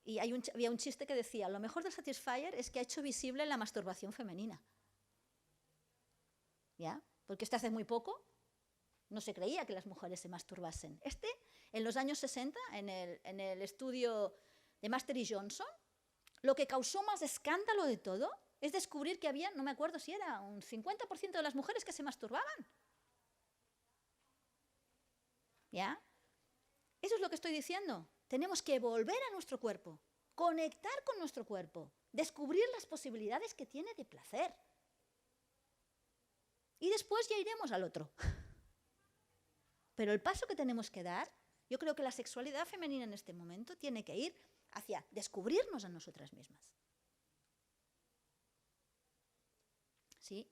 D: Y había un chiste que decía, lo mejor del Satisfyer es que ha hecho visible la masturbación femenina. ¿Ya? Porque hasta hace muy poco no se creía que las mujeres se masturbasen. En los años 60, en el estudio de Master y Johnson, lo que causó más escándalo de todo es descubrir que había, no me acuerdo si era un 50% de las mujeres que se masturbaban. ¿Ya? Eso es lo que estoy diciendo. Tenemos que volver a nuestro cuerpo, conectar con nuestro cuerpo, descubrir las posibilidades que tiene de placer. Y después ya iremos al otro. Pero el paso que tenemos que dar, yo creo que la sexualidad femenina en este momento tiene que ir hacia descubrirnos a nosotras mismas. ¿Sí?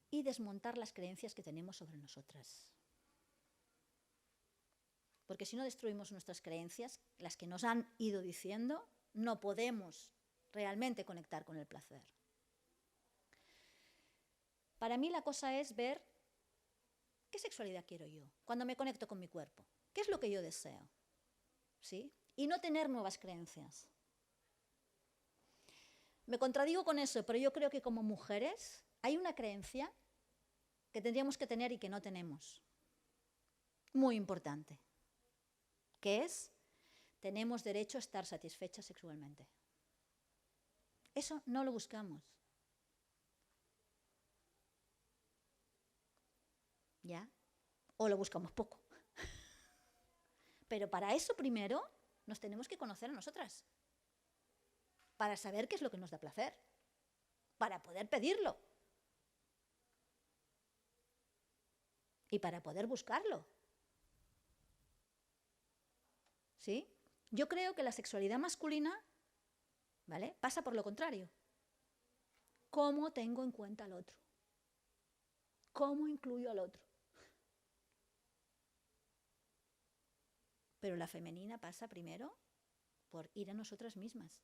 D: Y desmontar las creencias que tenemos sobre nosotras. Porque si no destruimos nuestras creencias, las que nos han ido diciendo, no podemos realmente conectar con el placer. Para mí la cosa es ver qué sexualidad quiero yo cuando me conecto con mi cuerpo. ¿Qué es lo que yo deseo? ¿Sí? Y no tener nuevas creencias. Me contradigo con eso, pero yo creo que como mujeres hay una creencia que tendríamos que tener y que no tenemos. Muy importante. Que es, tenemos derecho a estar satisfechas sexualmente. Eso no lo buscamos. ¿Ya? O lo buscamos poco. Pero para eso primero nos tenemos que conocer a nosotras. Para saber qué es lo que nos da placer. Para poder pedirlo. Y para poder buscarlo. ¿Sí? Yo creo que la sexualidad masculina ¿vale? Pasa por lo contrario. ¿Cómo tengo en cuenta al otro? ¿Cómo incluyo al otro? Pero la femenina pasa primero por ir a nosotras mismas.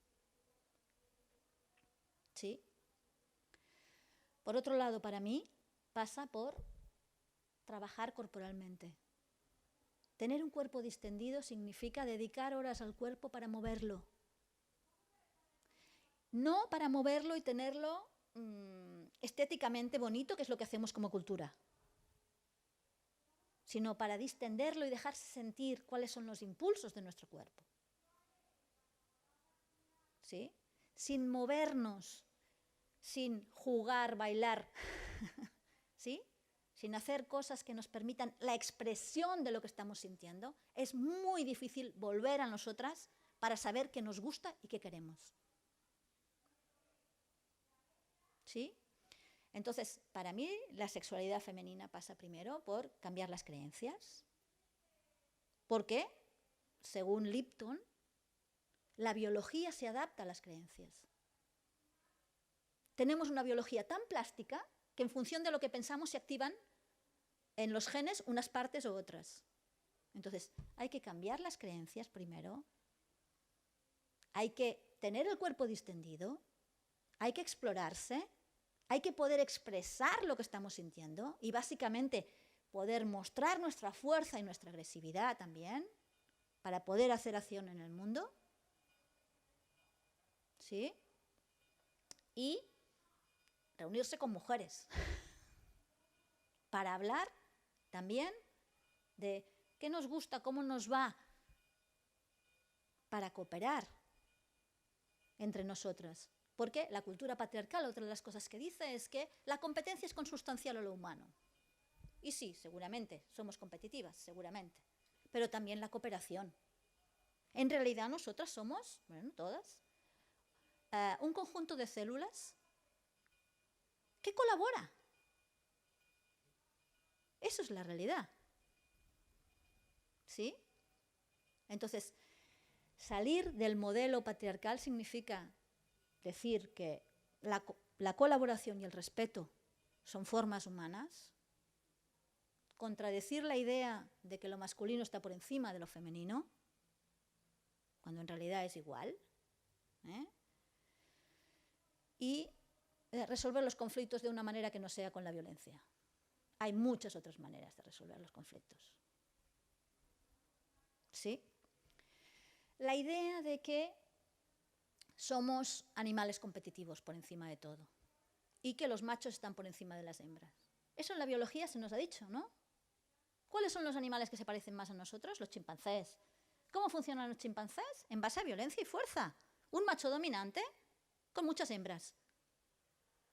D: ¿Sí? Por otro lado, para mí, pasa por trabajar corporalmente. Tener un cuerpo distendido significa dedicar horas al cuerpo para moverlo. No para moverlo y tenerlo estéticamente bonito, que es lo que hacemos como cultura, sino para distenderlo y dejarse sentir cuáles son los impulsos de nuestro cuerpo. ¿Sí? Sin movernos, sin jugar, bailar, ¿sí? Sin hacer cosas que nos permitan la expresión de lo que estamos sintiendo, es muy difícil volver a nosotras para saber qué nos gusta y qué queremos. ¿Sí? Entonces, para mí, la sexualidad femenina pasa primero por cambiar las creencias. Porque, según Lipton, la biología se adapta a las creencias. Tenemos una biología tan plástica que en función de lo que pensamos se activan en los genes unas partes u otras. Entonces, hay que cambiar las creencias primero, hay que tener el cuerpo distendido, hay que explorarse, hay que poder expresar lo que estamos sintiendo y básicamente poder mostrar nuestra fuerza y nuestra agresividad también para poder hacer acción en el mundo. ¿Sí? Y reunirse con mujeres para hablar también de qué nos gusta, cómo nos va, para cooperar entre nosotras. Porque la cultura patriarcal, otra de las cosas que dice es que la competencia es consustancial a lo humano. Y sí, seguramente, somos competitivas, seguramente. Pero también la cooperación. En realidad nosotras somos, bueno, todas, un conjunto de células que colabora. Eso es la realidad. ¿Sí? Entonces, salir del modelo patriarcal significa decir que la colaboración y el respeto son formas humanas, contradecir la idea de que lo masculino está por encima de lo femenino, cuando en realidad es igual, y resolver los conflictos de una manera que no sea con la violencia. Hay muchas otras maneras de resolver los conflictos. ¿Sí? La idea de que somos animales competitivos por encima de todo y que los machos están por encima de las hembras. Eso en la biología se nos ha dicho, ¿no? ¿Cuáles son los animales que se parecen más a nosotros? Los chimpancés. ¿Cómo funcionan los chimpancés? En base a violencia y fuerza. Un macho dominante con muchas hembras.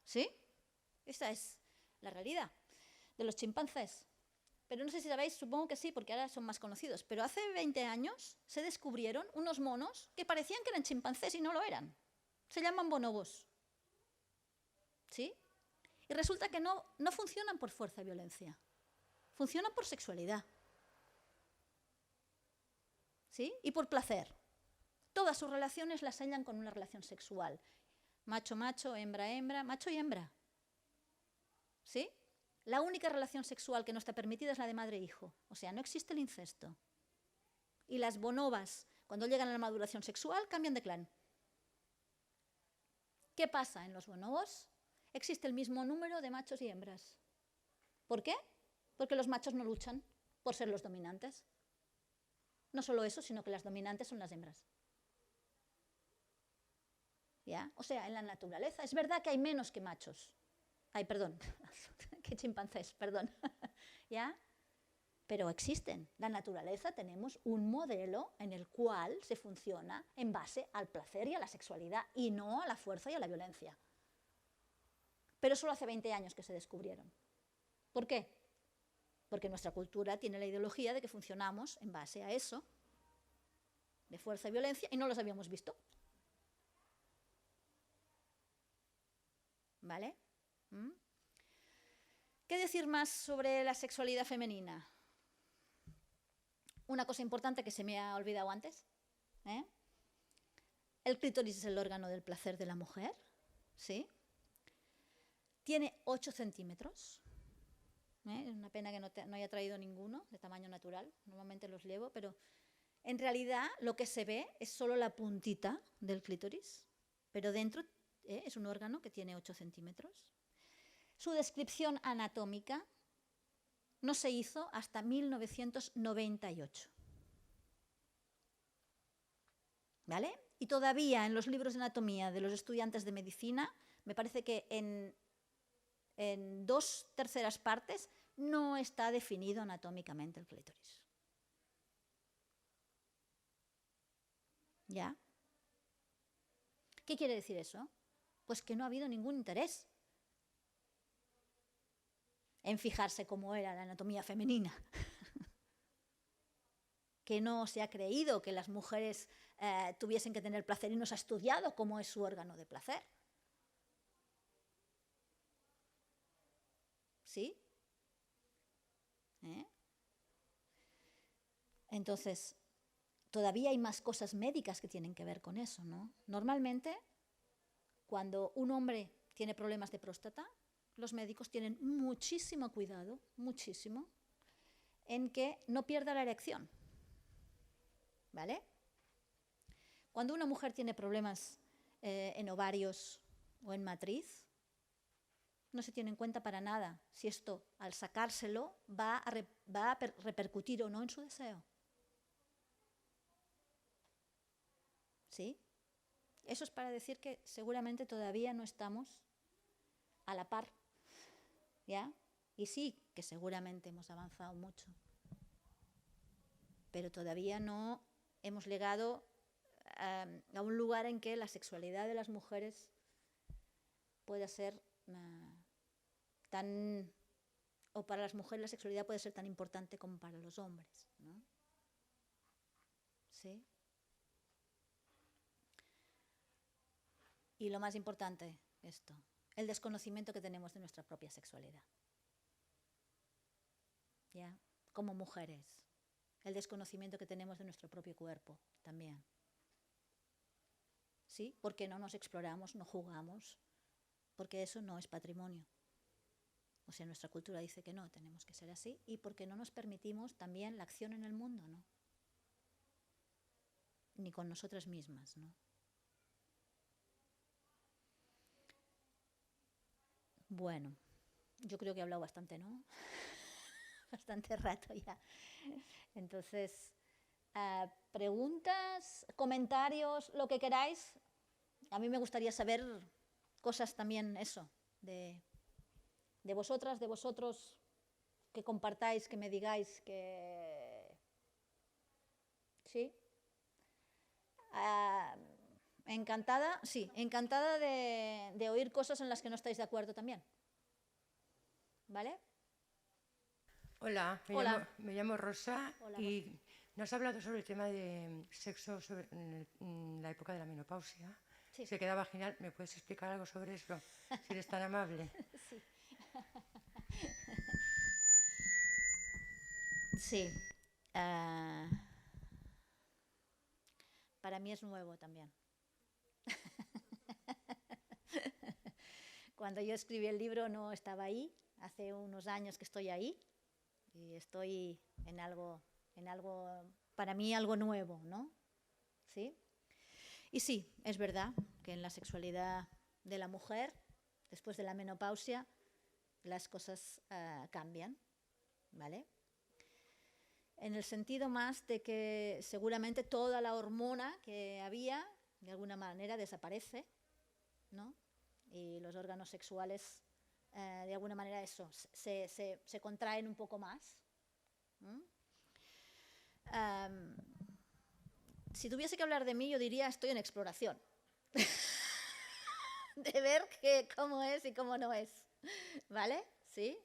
D: ¿Sí? Esa es la realidad de los chimpancés. Pero no sé si sabéis, supongo que sí, porque ahora son más conocidos, pero hace 20 años se descubrieron unos monos que parecían que eran chimpancés y no lo eran. Se llaman bonobos. ¿Sí? Y resulta que no funcionan por fuerza y violencia. Funcionan por sexualidad. ¿Sí? Y por placer. Todas sus relaciones las hallan con una relación sexual. Macho-macho, hembra-hembra, macho y hembra. ¿Sí? La única relación sexual que no está permitida es la de madre-hijo. O sea, no existe el incesto. Y las bonobas, cuando llegan a la maduración sexual, cambian de clan. ¿Qué pasa en los bonobos? Existe el mismo número de machos y hembras. ¿Por qué? Porque los machos no luchan por ser los dominantes. No solo eso, sino que las dominantes son las hembras. ¿Ya? O sea, en la naturaleza es verdad que hay menos que machos. Ay, perdón, que chimpancés, perdón. ¿Ya? Pero existen. La naturaleza tenemos un modelo en el cual se funciona en base al placer y a la sexualidad y no a la fuerza y a la violencia. Pero solo hace 20 años que se descubrieron. ¿Por qué? Porque nuestra cultura tiene la ideología de que funcionamos en base a eso, de fuerza y violencia, y no los habíamos visto. ¿Vale? ¿Qué decir más sobre la sexualidad femenina? Una cosa importante que se me ha olvidado antes. El clítoris es el órgano del placer de la mujer, ¿sí? Tiene 8 centímetros. Es una pena que no haya traído ninguno de tamaño natural. Normalmente los llevo, pero en realidad lo que se ve es solo la puntita del clítoris, pero dentro es un órgano que tiene 8 centímetros. Su descripción anatómica no se hizo hasta 1998. ¿Vale? Y todavía en los libros de anatomía de los estudiantes de medicina, me parece que en 2/3 partes no está definido anatómicamente el clítoris. ¿Ya? ¿Qué quiere decir eso? Pues que no ha habido ningún interés en fijarse cómo era la anatomía femenina. Que no se ha creído que las mujeres tuviesen que tener placer y no se ha estudiado cómo es su órgano de placer. ¿Sí? Entonces, todavía hay más cosas médicas que tienen que ver con eso, ¿no? Normalmente, cuando un hombre tiene problemas de próstata, los médicos tienen muchísimo cuidado, muchísimo, en que no pierda la erección. ¿Vale? Cuando una mujer tiene problemas en ovarios o en matriz, no se tiene en cuenta para nada si esto, al sacárselo, va a repercutir o no en su deseo. ¿Sí? Eso es para decir que seguramente todavía no estamos a la par, ¿ya? Y sí, que seguramente hemos avanzado mucho, pero todavía no hemos llegado a un lugar en que la sexualidad de las mujeres pueda ser o para las mujeres la sexualidad puede ser tan importante como para los hombres, ¿no? ¿Sí? Y lo más importante, esto, el desconocimiento que tenemos de nuestra propia sexualidad. ¿Ya? Como mujeres. El desconocimiento que tenemos de nuestro propio cuerpo también. ¿Sí? Porque no nos exploramos, no jugamos, porque eso no es patrimonio. O sea, nuestra cultura dice que no, tenemos que ser así, y porque no nos permitimos también la acción en el mundo, ¿no? Ni con nosotras mismas, ¿no? Bueno, yo creo que he hablado bastante, ¿no? Bastante rato ya. Entonces, preguntas, comentarios, lo que queráis. A mí me gustaría saber cosas también, eso, de vosotras, de vosotros, que compartáis, que me digáis que... ¿Sí? Encantada, sí, encantada de oír cosas en las que no estáis de acuerdo también. ¿Vale?
E: Hola,
D: Hola.
E: me llamo Rosa.
D: Hola,
E: y nos ha hablado sobre el tema de sexo en la época de la menopausia.
D: Sí.
E: Sequedad vaginal, ¿me puedes explicar algo sobre eso? Si eres tan amable.
D: Sí. Sí. Para mí es nuevo también. Cuando yo escribí el libro no estaba ahí, hace unos años que estoy ahí y estoy en algo para mí algo nuevo, ¿no? ¿Sí? Y sí, es verdad que en la sexualidad de la mujer, después de la menopausia, las cosas cambian, ¿vale? En el sentido más de que seguramente toda la hormona que había, de alguna manera, desaparece, ¿no? Y los órganos sexuales, de alguna manera, eso, se contraen un poco más. Si tuviese que hablar de mí, yo diría estoy en exploración. De ver cómo es y cómo no es. ¿Vale? ¿Sí?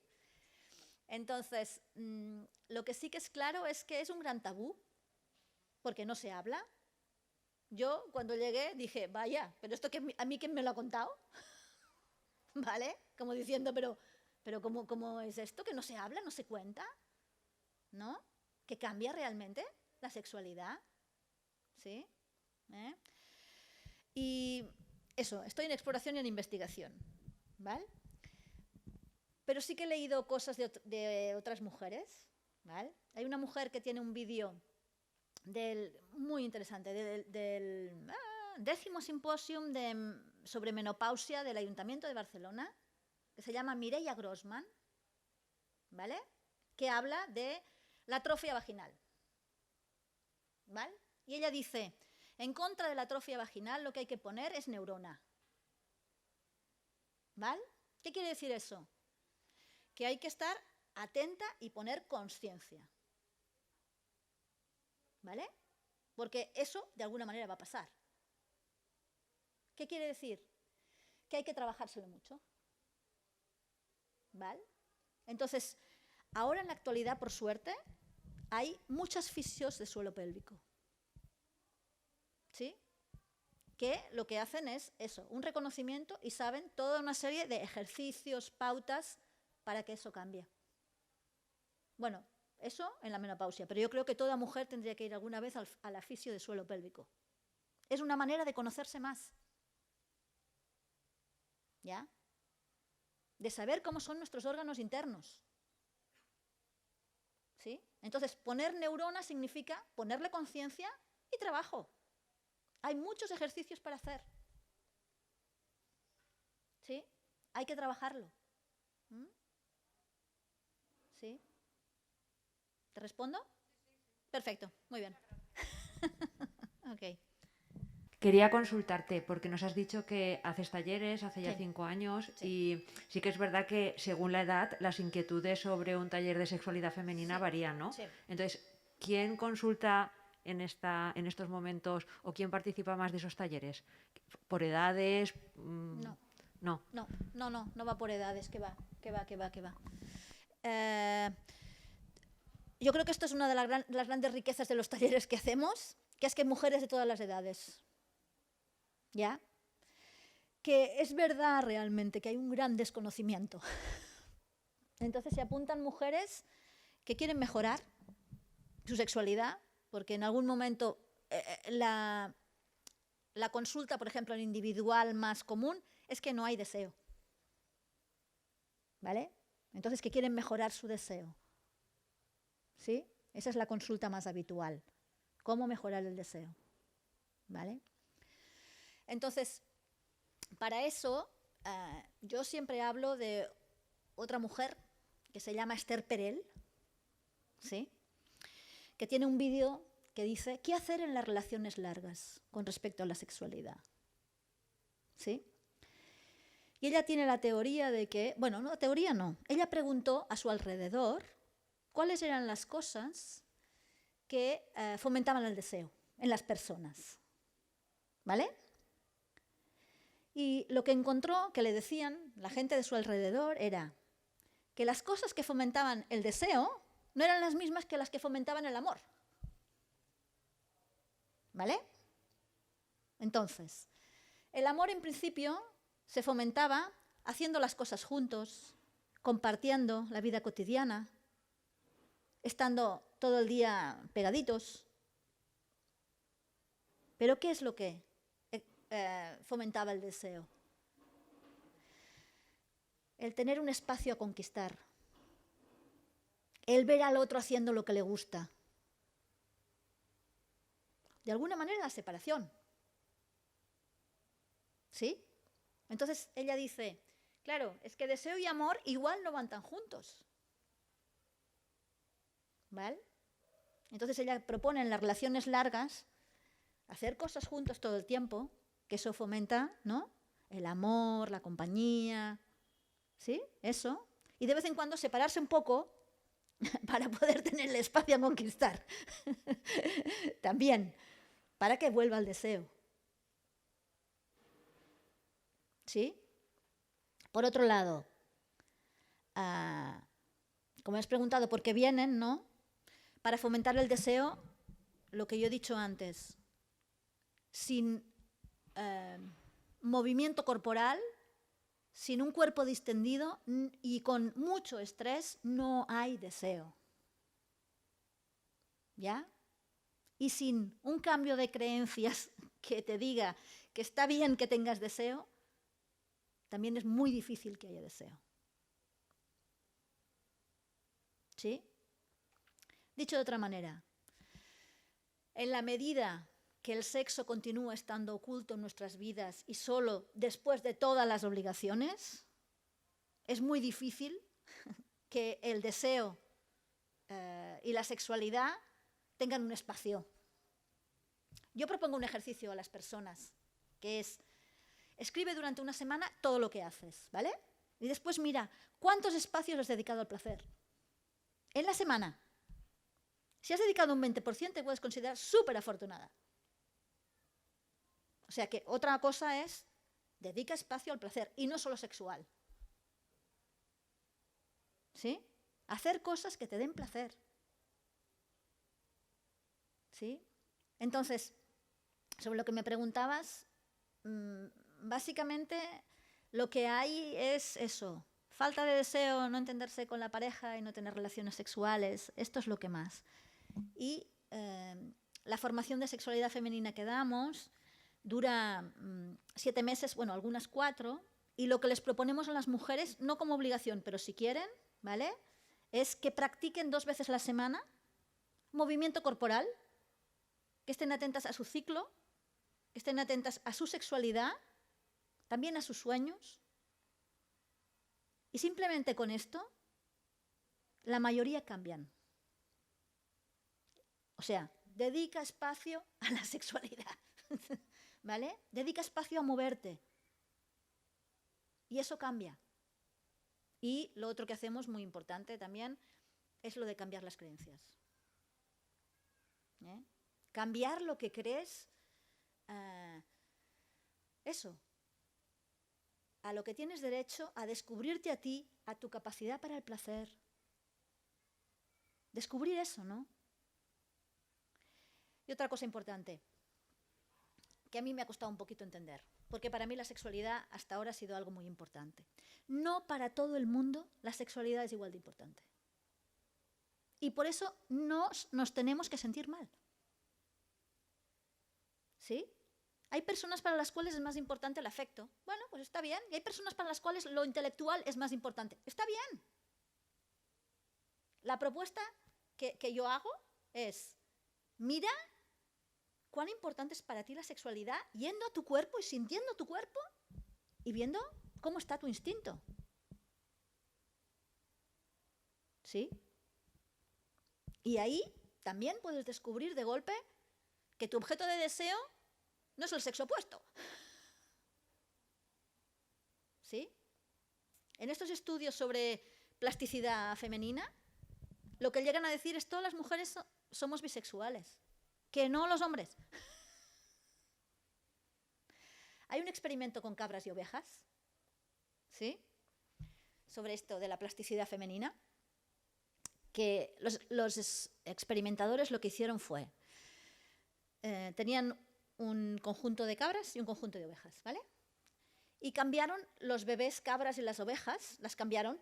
D: Entonces, lo que sí que es claro es que es un gran tabú, porque no se habla. Yo, cuando llegué, dije, vaya, pero esto a mí ¿quién me lo ha contado? ¿Vale? Como diciendo, pero ¿cómo es esto? Que no se habla, no se cuenta, ¿no? Que cambia realmente la sexualidad, ¿sí? Y eso, estoy en exploración y en investigación, ¿vale? Pero sí que he leído cosas de otras mujeres, ¿vale? Hay una mujer que tiene un vídeo muy interesante del 10º simposium sobre menopausia del Ayuntamiento de Barcelona, que se llama Mireia Grossman, ¿vale? Que habla de la atrofia vaginal, ¿vale? Y ella dice, en contra de la atrofia vaginal lo que hay que poner es neurona, ¿vale? ¿Qué quiere decir eso? Que hay que estar atenta y poner conciencia, ¿vale? Porque eso de alguna manera va a pasar. ¿Qué quiere decir? Que hay que trabajárselo mucho, ¿vale? Entonces, ahora en la actualidad, por suerte, hay muchas fisios de suelo pélvico, ¿sí? Que lo que hacen es eso, un reconocimiento y saben toda una serie de ejercicios, pautas para que eso cambie. Bueno, eso en la menopausia, pero yo creo que toda mujer tendría que ir alguna vez a la fisio de suelo pélvico. Es una manera de conocerse más, ¿ya? De saber cómo son nuestros órganos internos, ¿sí? Entonces, poner neuronas significa ponerle conciencia y trabajo. Hay muchos ejercicios para hacer, ¿sí? Hay que trabajarlo. ¿Sí? ¿Te respondo? Perfecto, muy bien. Ok.
F: Quería consultarte, porque nos has dicho que haces talleres hace ya
D: Sí.
F: 5 años
D: Sí.
F: y sí que es verdad que según la edad las inquietudes sobre un taller de sexualidad femenina
D: Sí.
F: varían, ¿no?
D: Sí.
F: Entonces, ¿quién consulta en estos momentos o quién participa más de esos talleres? ¿Por edades?
D: No.
F: No.
D: No va por edades, que va. Yo creo que esto es una de las grandes riquezas de los talleres que hacemos, que es que hay mujeres de todas las edades, ¿ya? Que es verdad realmente que hay un gran desconocimiento. Entonces se apuntan mujeres que quieren mejorar su sexualidad, porque en algún momento la consulta, por ejemplo, en individual más común, es que no hay deseo, ¿vale? Entonces, que quieren mejorar su deseo, ¿sí? Esa es la consulta más habitual. ¿Cómo mejorar el deseo? ¿Vale? Entonces, para eso, yo siempre hablo de otra mujer que se llama Esther Perel, ¿sí? Que tiene un vídeo que dice ¿qué hacer en las relaciones largas con respecto a la sexualidad? ¿Sí? Y ella tiene la teoría de que, bueno, no, teoría no, ella preguntó a su alrededor cuáles eran las cosas que fomentaban el deseo en las personas, ¿vale? Y lo que encontró que le decían la gente de su alrededor era que las cosas que fomentaban el deseo no eran las mismas que las que fomentaban el amor, ¿vale? Entonces, el amor en principio se fomentaba haciendo las cosas juntos, compartiendo la vida cotidiana, estando todo el día pegaditos. Pero ¿qué es lo que fomentaba el deseo? El tener un espacio a conquistar, el ver al otro haciendo lo que le gusta. De alguna manera la separación. ¿Sí? Entonces ella dice, claro, es que deseo y amor igual no van tan juntos. ¿Vale? Entonces ella propone en las relaciones largas hacer cosas juntos todo el tiempo, que eso fomenta, ¿no? El amor, la compañía, ¿sí? Eso. Y de vez en cuando separarse un poco para poder tener el espacio a conquistar. También, para que vuelva el deseo. ¿Sí? Por otro lado, como has preguntado por qué vienen, ¿no? Para fomentar el deseo, lo que yo he dicho antes, sin movimiento corporal, sin un cuerpo distendido y con mucho estrés, no hay deseo. ¿Ya? y sin un cambio de creencias que te diga que está bien que tengas deseo, también es muy difícil que haya deseo. ¿Sí? Dicho de otra manera, en la medida que el sexo continúa estando oculto en nuestras vidas y solo después de todas las obligaciones, es muy difícil que el deseo y la sexualidad tengan un espacio. Yo propongo un ejercicio a las personas, que es, escribe durante una semana todo lo que haces, ¿vale? Y después mira, ¿cuántos espacios has dedicado al placer? En la semana. Si has dedicado un 20%, te puedes considerar súper afortunada. O sea que otra cosa es, dedica espacio al placer, y no solo sexual. ¿Sí? Hacer cosas que te den placer. ¿Sí? Entonces, sobre lo que me preguntabas, básicamente lo que hay es eso. Falta de deseo, no entenderse con la pareja y no tener relaciones sexuales. Esto es lo que más. Y la formación de sexualidad femenina que damos dura 7 meses, bueno, algunas 4, y lo que les proponemos a las mujeres, no como obligación, pero si quieren, ¿vale?, es que practiquen 2 veces a la semana movimiento corporal, que estén atentas a su ciclo, que estén atentas a su sexualidad, también a sus sueños. Y simplemente con esto, la mayoría cambian. O sea, dedica espacio a la sexualidad, ¿vale? Dedica espacio a moverte. Y eso cambia. Y lo otro que hacemos, muy importante también, es lo de cambiar las creencias. ¿Eh? Cambiar lo que crees, eso, a lo que tienes derecho, a descubrirte a ti, a tu capacidad para el placer. Descubrir eso, ¿no? Y otra cosa importante, que a mí me ha costado un poquito entender, porque para mí la sexualidad hasta ahora ha sido algo muy importante. No para todo el mundo la sexualidad es igual de importante. Y por eso nos tenemos que sentir mal. ¿Sí? Hay personas para las cuales es más importante el afecto. Bueno, pues está bien. Y hay personas para las cuales lo intelectual es más importante. Está bien. La propuesta que yo hago es, mira cuán importante es para ti la sexualidad, yendo a tu cuerpo y sintiendo tu cuerpo y viendo cómo está tu instinto. ¿Sí? Y ahí también puedes descubrir de golpe que tu objeto de deseo no es el sexo opuesto. ¿Sí? En estos estudios sobre plasticidad femenina, lo que llegan a decir es que todas las mujeres somos bisexuales, que no los hombres. Hay un experimento con cabras y ovejas, ¿sí?, sobre esto de la plasticidad femenina, que los experimentadores lo que hicieron fue, tenían un conjunto de cabras y un conjunto de ovejas, ¿vale? Y cambiaron los bebés cabras y las ovejas, las cambiaron,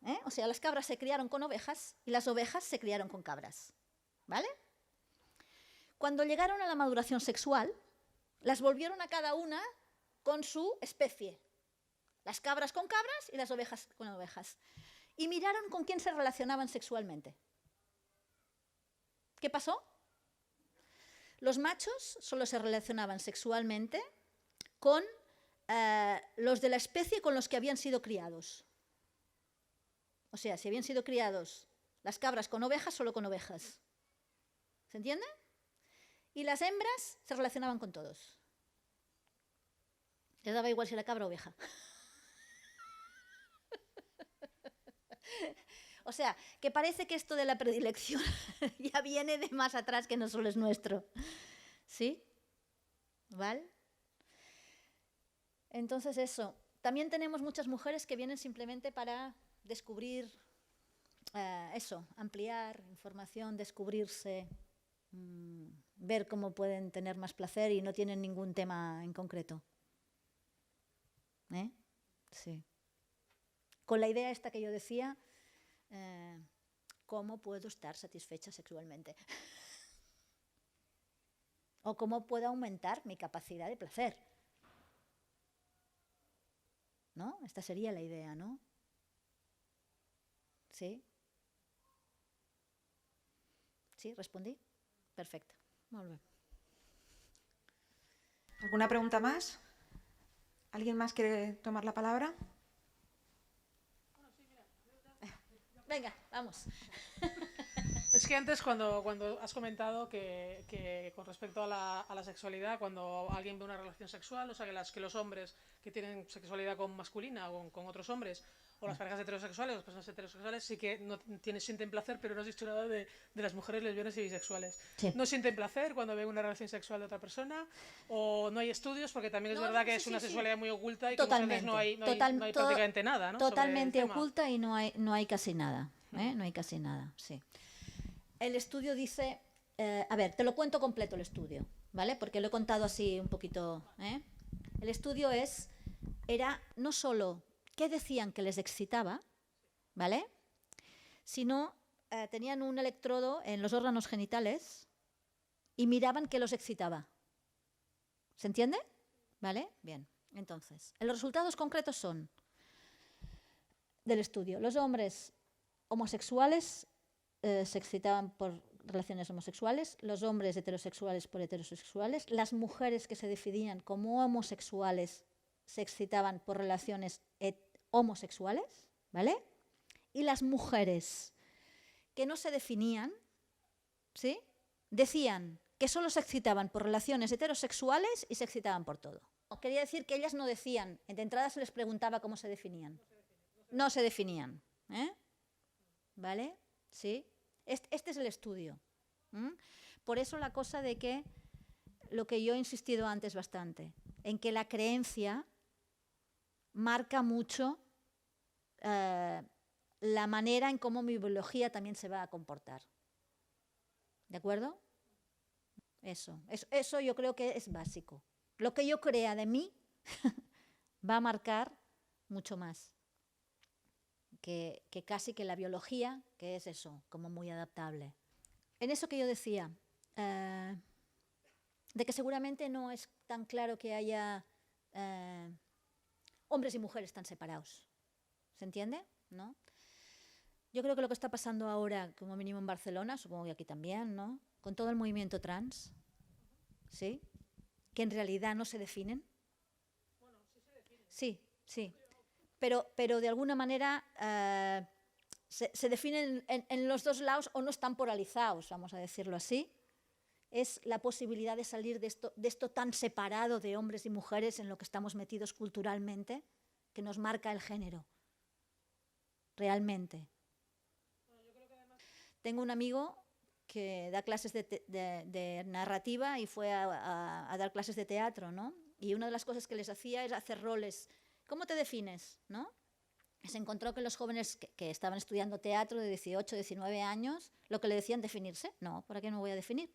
D: ¿eh? O sea, las cabras se criaron con ovejas y las ovejas se criaron con cabras, ¿vale? Cuando llegaron a la maduración sexual, las volvieron a cada una con su especie. Las cabras con cabras y las ovejas con ovejas. Y miraron con quién se relacionaban sexualmente. ¿Qué pasó? Los machos solo se relacionaban sexualmente con los de la especie con los que habían sido criados. O sea, si habían sido criados las cabras con ovejas, solo con ovejas. ¿Se entiende? Y las hembras se relacionaban con todos. Les daba igual si era cabra o oveja. O sea, que parece que esto de la predilección ya viene de más atrás que no solo es nuestro. ¿Sí? ¿Vale? Entonces eso. También tenemos muchas mujeres que vienen simplemente para descubrir eso, ampliar información, descubrirse, ver cómo pueden tener más placer y no tienen ningún tema en concreto. ¿Eh? Sí. Con la idea esta que yo decía, ¿cómo puedo estar satisfecha sexualmente? o cómo puedo aumentar mi capacidad de placer. ¿No? Esta sería la idea, ¿no? ¿Sí? ¿Sí? ¿Respondí? Perfecto. Molt bé.
B: ¿Alguna pregunta más? ¿Alguien más quiere tomar la palabra?
D: Venga, vamos.
G: Es que antes cuando has comentado que con respecto a la sexualidad, cuando alguien ve una relación sexual, o sea, que los hombres que tienen sexualidad con masculina o con otros hombres, o las parejas heterosexuales, las personas heterosexuales, sí que no sienten placer, pero no has dicho nada de las mujeres lesbianas y bisexuales.
D: Sí.
G: ¿No sienten placer cuando ven una relación sexual de otra persona? ¿O no hay estudios? Porque también es verdad que es una sexualidad muy oculta y que muchas veces no hay prácticamente nada, ¿no?
D: Totalmente oculta y no hay casi nada. No hay casi nada, sí. El estudio dice, a ver, te lo cuento completo el estudio, ¿vale? Porque lo he contado así un poquito. El estudio era no solo qué decían que les excitaba, ¿vale? Sino tenían un electrodo en los órganos genitales y miraban qué los excitaba. ¿Se entiende? ¿Vale? Bien. Entonces, los resultados concretos son del estudio. Los hombres homosexuales se excitaban por relaciones homosexuales, los hombres heterosexuales por heterosexuales, las mujeres que se definían como homosexuales se excitaban por relaciones homosexuales, ¿vale? Y las mujeres que no se definían, ¿sí?, decían que solo se excitaban por relaciones heterosexuales y se excitaban por todo. Quería decir que ellas no decían, de entrada se les preguntaba cómo se definían. No se definían, ¿vale? ¿Sí? Este es el estudio. Por eso la cosa de que, lo que yo he insistido antes bastante, en que la creencia marca mucho la manera en cómo mi biología también se va a comportar. ¿De acuerdo? Eso yo creo que es básico. Lo que yo crea de mí va a marcar mucho más que casi que la biología, que es eso, como muy adaptable. En eso que yo decía, de que seguramente no es tan claro que haya hombres y mujeres tan separados. ¿Se entiende? ¿No? Yo creo que lo que está pasando ahora, como mínimo en Barcelona, supongo que aquí también, ¿no?, con todo el movimiento trans, ¿sí?, que en realidad no se definen. Bueno, sí se definen. Sí. Pero de alguna manera se definen en los dos lados o no están polarizados, vamos a decirlo así. Es la posibilidad de salir de esto tan separado de hombres y mujeres en lo que estamos metidos culturalmente, que nos marca el género, realmente. Tengo un amigo que da clases de narrativa y fue a dar clases de teatro, ¿no? Y una de las cosas que les hacía era hacer roles. ¿Cómo te defines?, ¿no? Y se encontró que los jóvenes que estaban estudiando teatro de 18, 19 años, lo que le decían, definirse. No, ¿para qué me voy a definir?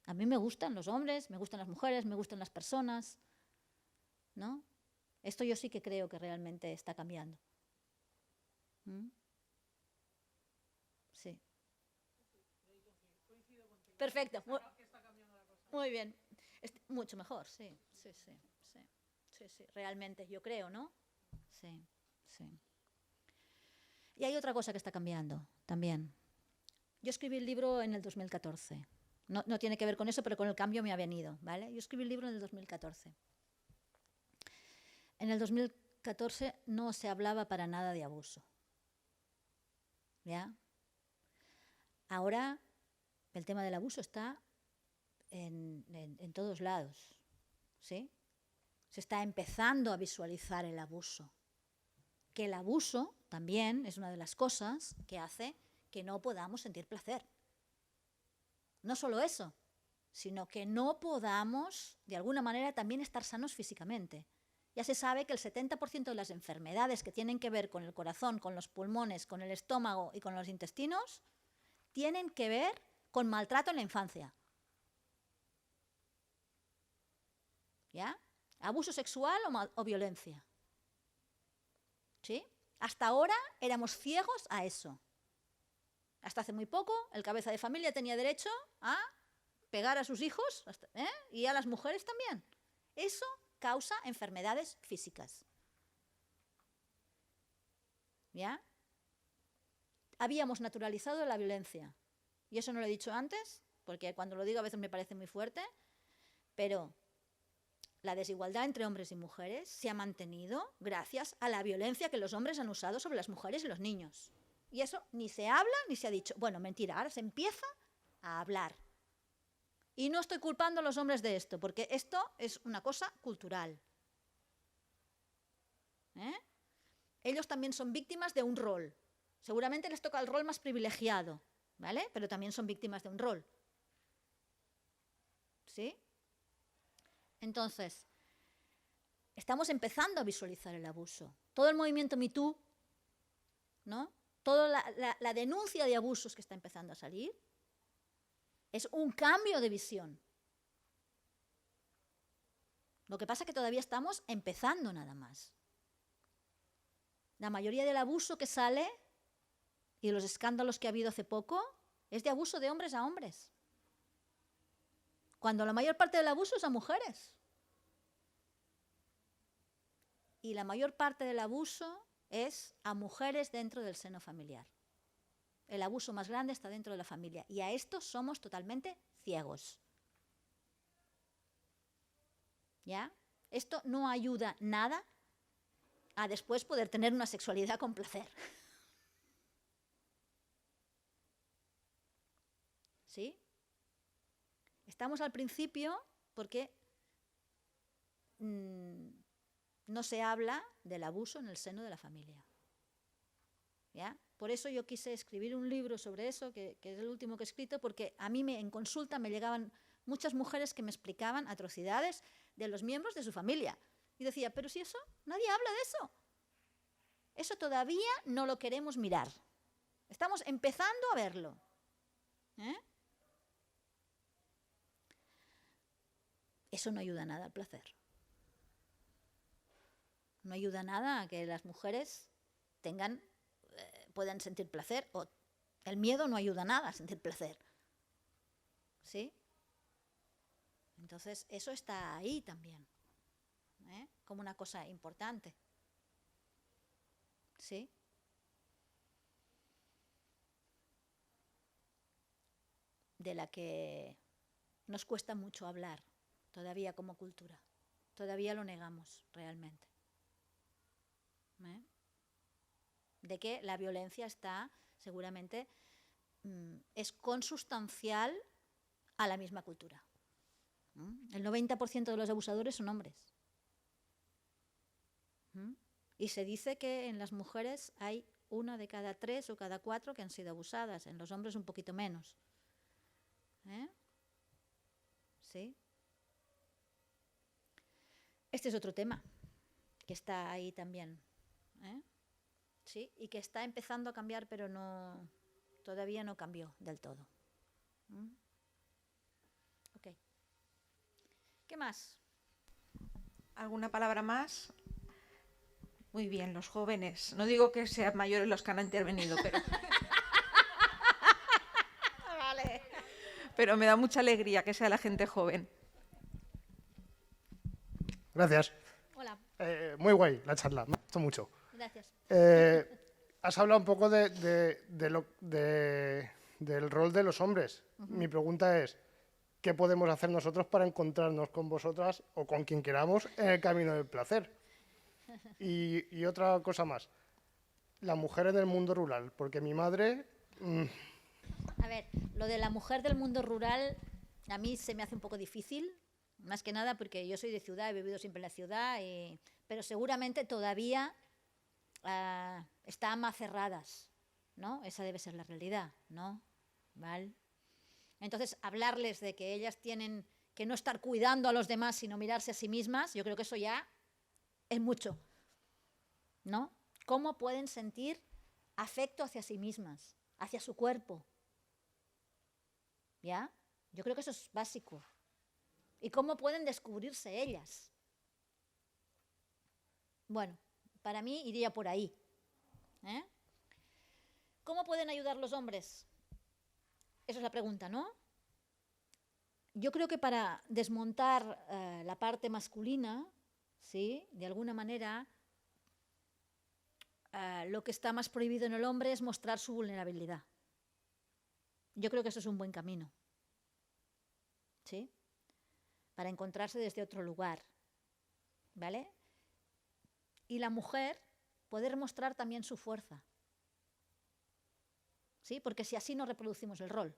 D: A mí me gustan los hombres, me gustan las mujeres, me gustan las personas, ¿no? Esto yo sí que creo que realmente está cambiando. Sí. Perfecto. Muy bien. Mucho mejor, sí. Realmente, yo creo, ¿no? Sí. Y hay otra cosa que está cambiando también. Yo escribí el libro en el 2014. No tiene que ver con eso, pero con el cambio me ha venido, ¿vale? Yo escribí el libro en el 2014. En el 2014 no se hablaba para nada de abuso. ¿Ya? Ahora el tema del abuso está en todos lados, ¿sí? Se está empezando a visualizar el abuso. Que el abuso también es una de las cosas que hace que no podamos sentir placer. No solo eso, sino que no podamos, de alguna manera, también estar sanos físicamente. Ya se sabe que el 70% de las enfermedades que tienen que ver con el corazón, con los pulmones, con el estómago y con los intestinos, tienen que ver con maltrato en la infancia. ¿Ya? Abuso sexual o violencia. ¿Sí? Hasta ahora éramos ciegos a eso. Hasta hace muy poco, el cabeza de familia tenía derecho a pegar a sus hijos, y a las mujeres también. Eso causa enfermedades físicas. ¿Ya? Habíamos naturalizado la violencia. Y eso no lo he dicho antes, porque cuando lo digo a veces me parece muy fuerte, pero la desigualdad entre hombres y mujeres se ha mantenido gracias a la violencia que los hombres han usado sobre las mujeres y los niños. Y eso ni se habla ni se ha dicho. Bueno, mentira, ahora se empieza a hablar. Y no estoy culpando a los hombres de esto, porque esto es una cosa cultural. Ellos también son víctimas de un rol. Seguramente les toca el rol más privilegiado, ¿vale? Pero también son víctimas de un rol. ¿Sí? Entonces, estamos empezando a visualizar el abuso. Todo el movimiento Me Too, ¿no? Toda la denuncia de abusos que está empezando a salir, es un cambio de visión. Lo que pasa es que todavía estamos empezando nada más. La mayoría del abuso que sale y de los escándalos que ha habido hace poco es de abuso de hombres a hombres. Cuando la mayor parte del abuso es a mujeres. Y la mayor parte del abuso es a mujeres dentro del seno familiar. El abuso más grande está dentro de la familia. Y a esto somos totalmente ciegos. ¿Ya? Esto no ayuda nada a después poder tener una sexualidad con placer. ¿Sí? Estamos al principio porque no se habla del abuso en el seno de la familia. ¿Ya? Por eso yo quise escribir un libro sobre eso, que es el último que he escrito, porque a mí en consulta me llegaban muchas mujeres que me explicaban atrocidades de los miembros de su familia. Y decía, pero si eso, nadie habla de eso. Eso todavía no lo queremos mirar. Estamos empezando a verlo. Eso no ayuda nada al placer. No ayuda nada a que las mujeres puedan sentir placer, o el miedo no ayuda nada a sentir placer. ¿Sí? Entonces, eso está ahí también, como una cosa importante. ¿Sí? De la que nos cuesta mucho hablar todavía como cultura. Todavía lo negamos realmente. De que la violencia está, seguramente, es consustancial a la misma cultura. El 90% de los abusadores son hombres. Y se dice que en las mujeres hay 1 de cada 3 o cada 4 que han sido abusadas, en los hombres un poquito menos. ¿Sí? Este es otro tema que está ahí también. ¿Sí? Y que está empezando a cambiar, pero todavía no cambió del todo. Ok. ¿Qué más?
B: ¿Alguna palabra más? Muy bien, los jóvenes. No digo que sean mayores los que han intervenido, pero...
D: Vale.
B: Pero me da mucha alegría que sea la gente joven.
H: Gracias.
D: Hola,
H: Muy guay la charla, me gustó mucho.
D: gracias.
H: Has hablado un poco del rol de los hombres. Mi pregunta es, ¿qué podemos hacer nosotros para encontrarnos con vosotras o con quien queramos en el camino del placer? Y otra cosa más, la mujer en el mundo rural, porque mi madre...
D: A ver, lo de la mujer del mundo rural a mí se me hace un poco difícil, más que nada porque yo soy de ciudad, he vivido siempre en la ciudad, pero seguramente todavía están más cerradas, ¿no? Esa debe ser la realidad, ¿no? ¿Vale? Entonces, hablarles de que ellas tienen que no estar cuidando a los demás, sino mirarse a sí mismas, yo creo que eso ya es mucho, ¿no? ¿Cómo pueden sentir afecto hacia sí mismas, hacia su cuerpo? ¿Ya? Yo creo que eso es básico. ¿Y cómo pueden descubrirse ellas? Bueno, para mí iría por ahí. ¿Cómo pueden ayudar los hombres? Esa es la pregunta, ¿no? yo creo que para desmontar la parte masculina, ¿sí? De alguna manera, lo que está más prohibido en el hombre es mostrar su vulnerabilidad. Yo creo que eso es un buen camino, ¿sí? Para encontrarse desde otro lugar, ¿vale? Y la mujer poder mostrar también su fuerza, ¿sí? Porque si así no reproducimos el rol,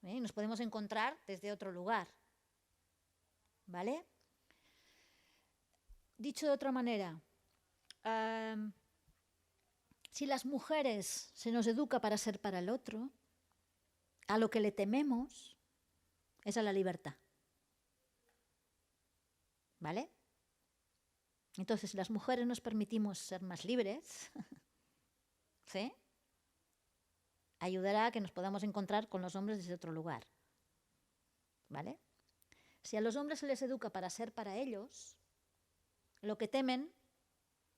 D: nos podemos encontrar desde otro lugar, ¿vale? Dicho de otra manera, si las mujeres se nos educa para ser para el otro, a lo que le tememos es a la libertad, ¿vale? Entonces, si las mujeres nos permitimos ser más libres, ¿sí? Ayudará a que nos podamos encontrar con los hombres desde otro lugar, ¿vale? Si a los hombres se les educa para ser para ellos, lo que temen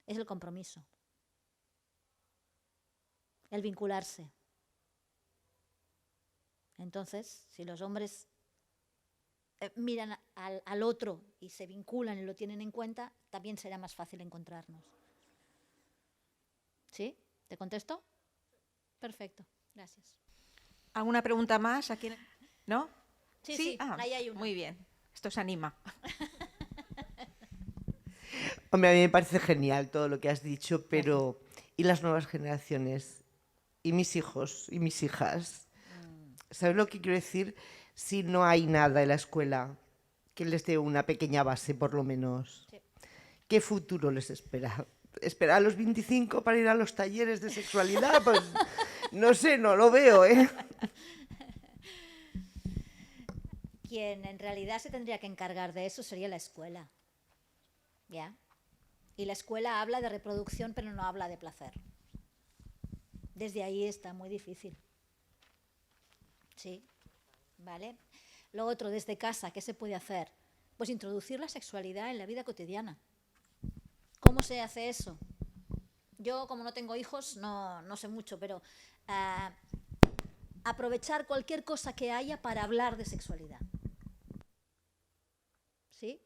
D: es el compromiso, el vincularse. Entonces, si los hombres miran al otro y se vinculan y lo tienen en cuenta, también será más fácil encontrarnos. ¿Sí? ¿Te contesto? Perfecto, gracias.
B: ¿Alguna pregunta más? ¿Aquí? ¿No?
D: Sí, ahí hay una.
B: Muy bien, esto se anima.
I: Hombre, a mí me parece genial todo lo que has dicho, pero ¿y las nuevas generaciones? ¿Y mis hijos? ¿Y mis hijas? ¿Sabes lo que quiero decir? Si no hay nada en la escuela que les dé una pequeña base, por lo menos.
D: Sí.
I: ¿Qué futuro les espera? ¿Esperar a los 25 para ir a los talleres de sexualidad? Pues no sé, no lo veo, ¿eh?
D: Quien en realidad se tendría que encargar de eso sería la escuela. ¿Ya? Y la escuela habla de reproducción, pero no habla de placer. Desde ahí está muy difícil. Sí, ¿vale? Lo otro, desde casa, ¿qué se puede hacer? Pues introducir la sexualidad en la vida cotidiana. ¿Cómo se hace eso? Yo, como no tengo hijos, no sé mucho, pero aprovechar cualquier cosa que haya para hablar de sexualidad. ¿Sí?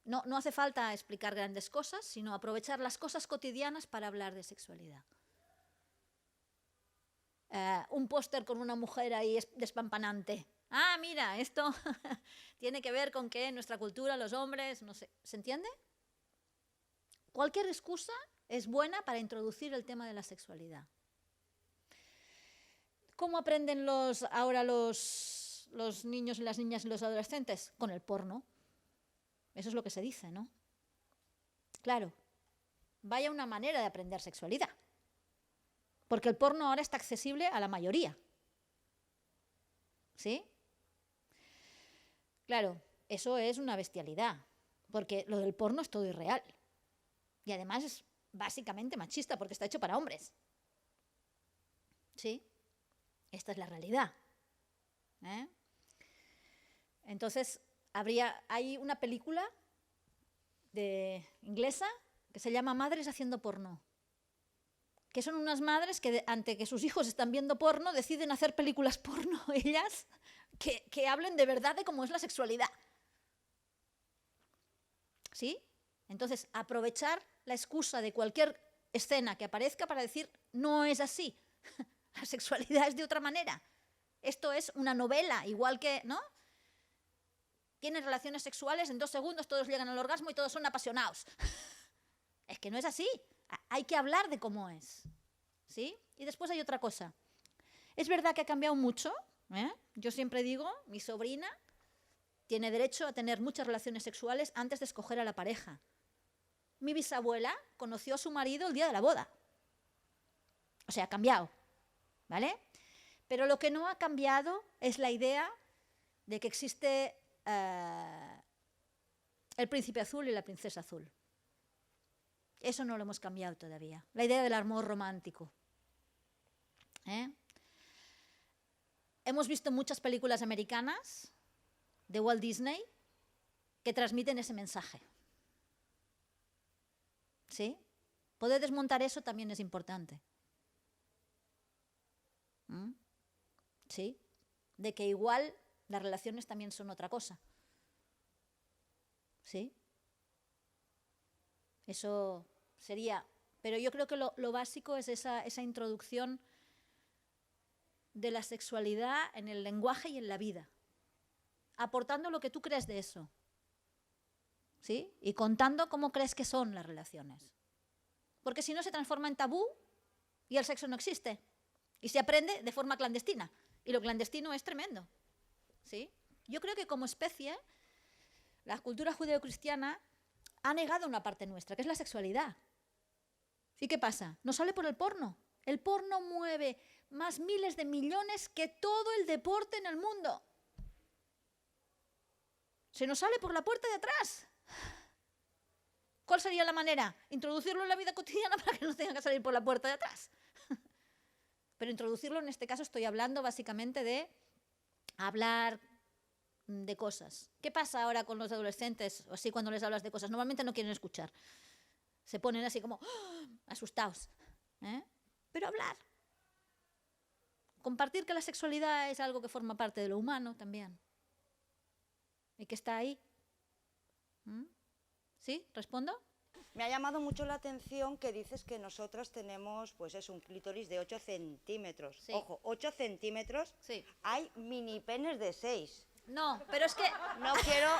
D: No hace falta explicar grandes cosas, sino aprovechar las cosas cotidianas para hablar de sexualidad. Un póster con una mujer ahí despampanante. Ah, mira, esto tiene que ver con que en nuestra cultura los hombres, no sé, ¿se entiende? Cualquier excusa es buena para introducir el tema de la sexualidad. ¿Cómo aprenden ahora los niños y las niñas y los adolescentes? Con el porno. Eso es lo que se dice, ¿no? Claro, vaya una manera de aprender sexualidad. Porque el porno ahora está accesible a la mayoría. ¿Sí? Claro, eso es una bestialidad, porque lo del porno es todo irreal. Y además es básicamente machista, porque está hecho para hombres. ¿Sí? Esta es la realidad. Entonces, hay una película inglesa que se llama Madres haciendo porno. Que son unas madres que ante que sus hijos están viendo porno deciden hacer películas porno ellas que hablen de verdad de cómo es la sexualidad. ¿Sí? Entonces, aprovechar la excusa de cualquier escena que aparezca para decir no es así. La sexualidad es de otra manera. Esto es una novela, igual que, ¿no? Tienen relaciones sexuales, en 2 segundos todos llegan al orgasmo y todos son apasionados. Es que no es así. Hay que hablar de cómo es. ¿Sí? Y después hay otra cosa. Es verdad que ha cambiado mucho. Yo siempre digo, mi sobrina tiene derecho a tener muchas relaciones sexuales antes de escoger a la pareja. Mi bisabuela conoció a su marido el día de la boda. O sea, ha cambiado. ¿Vale? Pero lo que no ha cambiado es la idea de que existe el príncipe azul y la princesa azul. Eso no lo hemos cambiado todavía. La idea del amor romántico. Hemos visto muchas películas americanas de Walt Disney que transmiten ese mensaje. ¿Sí? Poder desmontar eso también es importante. ¿Sí? De que igual las relaciones también son otra cosa. ¿Sí? Eso sería... Pero yo creo que lo básico es esa introducción de la sexualidad en el lenguaje y en la vida, aportando lo que tú crees de eso, ¿sí? Y contando cómo crees que son las relaciones. Porque si no se transforma en tabú y el sexo no existe. Y se aprende de forma clandestina. Y lo clandestino es tremendo, ¿sí? Yo creo que como especie, la cultura judeocristiana ha negado una parte nuestra, que es la sexualidad. ¿Y qué pasa? Nos sale por el porno. El porno mueve más miles de millones que todo el deporte en el mundo. Se nos sale por la puerta de atrás. ¿Cuál sería la manera? Introducirlo en la vida cotidiana para que no tenga que salir por la puerta de atrás. Pero introducirlo, en este caso estoy hablando básicamente de hablar de cosas. ¿Qué pasa ahora con los adolescentes o así cuando les hablas de cosas? Normalmente no quieren escuchar. Se ponen así como asustados. Pero hablar. Compartir que la sexualidad es algo que forma parte de lo humano también. Y que está ahí. ¿Sí? ¿Respondo?
J: Me ha llamado mucho la atención que dices que nosotras tenemos, pues es un clítoris de 8 centímetros.
D: Sí.
J: Ojo, 8 centímetros.
D: Sí.
J: Hay mini penes de 6.
D: No, pero es que...
J: No quiero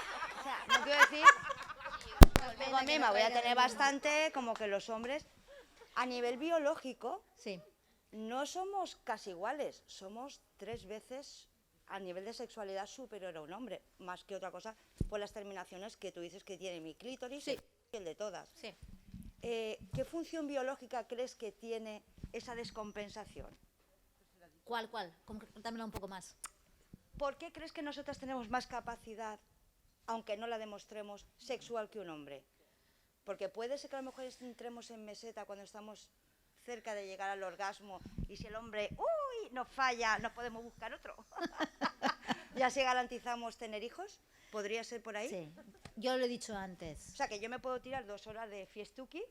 J: decir... Conmigo misma voy a tener bastante, como que los hombres, a nivel biológico,
D: sí,
J: no somos casi iguales. Somos 3 veces a nivel de sexualidad superior a un hombre, más que otra cosa, por las terminaciones que tú dices que tiene mi clítoris y el de todas.
D: Sí.
J: ¿Qué función biológica crees que tiene esa descompensación?
D: ¿Cuál? Contámela un poco más.
J: ¿Por qué crees que nosotras tenemos más capacidad, aunque no la demostremos, sexual que un hombre? Porque puede ser que a lo mejor entremos en meseta cuando estamos cerca de llegar al orgasmo y si el hombre, ¡uy!, nos falla, nos podemos buscar otro. ¿Ya si garantizamos tener hijos? ¿Podría ser por ahí?
D: Sí, yo lo he dicho antes.
J: O sea, que yo me puedo tirar 2 horas de fiestuki.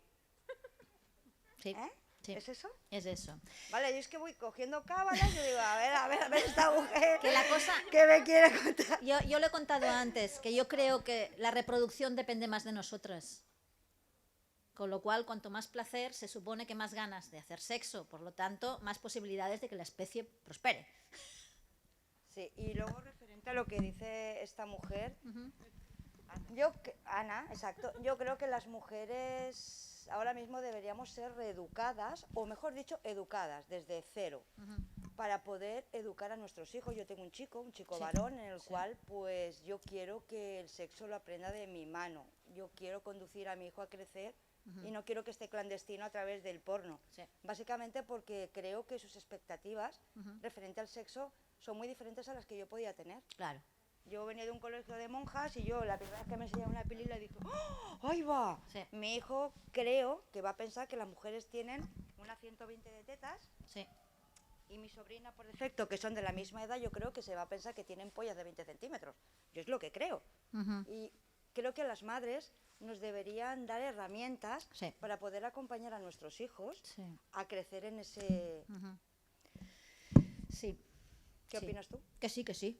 D: Sí. Sí.
J: ¿Es eso?
D: Es eso.
J: Vale, yo es que voy cogiendo cábalas, yo digo, a ver esta mujer,
D: Que la cosa...
J: ¿qué me quiere contar?
D: Yo lo he contado antes, que yo creo que la reproducción depende más de nosotras. Con lo cual, cuanto más placer, se supone que más ganas de hacer sexo. Por lo tanto, más posibilidades de que la especie prospere.
J: Sí, y luego referente a lo que dice esta mujer, Ana, exacto, yo creo que las mujeres ahora mismo deberíamos ser reeducadas, o mejor dicho, educadas desde cero, para poder educar a nuestros hijos. Yo tengo un chico varón, en el cual pues yo quiero que el sexo lo aprenda de mi mano. Yo quiero conducir a mi hijo a crecer y no quiero que esté clandestino a través del porno.
D: Sí.
J: Básicamente porque creo que sus expectativas referente al sexo son muy diferentes a las que yo podía tener.
D: Claro.
J: Yo venía de un colegio de monjas y yo la primera vez que me enseñaron una peli le dije, ¡oh, ahí va!
D: Sí.
J: Mi hijo creo que va a pensar que las mujeres tienen unas 120 de tetas.
D: Sí.
J: Y mi sobrina, por defecto, que son de la misma edad, yo creo que se va a pensar que tienen pollas de 20 centímetros. Yo es lo que creo. Y creo que las madres nos deberían dar herramientas para poder acompañar a nuestros hijos a crecer en ese...
D: Sí.
J: ¿Qué opinas tú?
D: Que sí, que sí.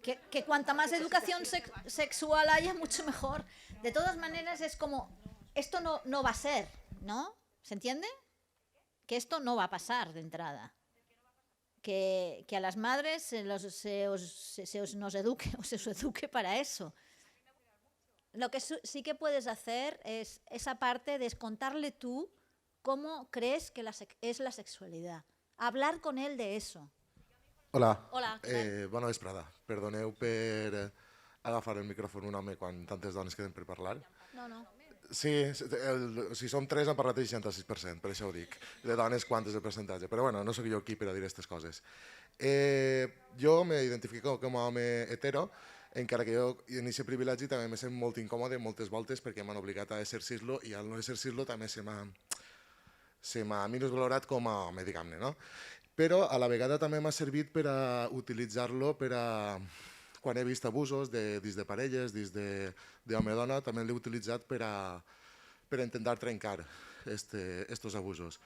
D: Que cuanta más educación sexual haya, mucho mejor. De todas maneras, es como, esto no va a ser, ¿no? ¿Se entiende? Que esto no va a pasar de entrada. Que a las madres se os eduque o se os eduque para eso. Lo que sí que puedes hacer es esa parte de contarle tú cómo crees que es la sexualidad. Hablar con él de eso.
K: Hola.
D: Hola.
K: Bona vesprada. Perdoneu per agafar el micròfon un home quan tantes dones queden per parlar.
D: No.
K: Sí, si som 3 han parlat del 66%, per això ho dic. De dones, quantes de percentatge? Però bueno, no sóc jo aquí per a dir aquestes coses. Jo m'identifico com a home hetero, encara que jo en aquest privilegi també me sent molt incòmode moltes voltes perquè m'han obligat a exercir-lo i al no exercir-lo també se m'ha minusvalorat com a home, diguem-ne, no? Però a la vegada també m'ha servit per a utilitzar-lo per a... Quan he vist abusos dins de parelles, dins d'home-dona, també l'he utilitzat per a intentar trencar estos abusos.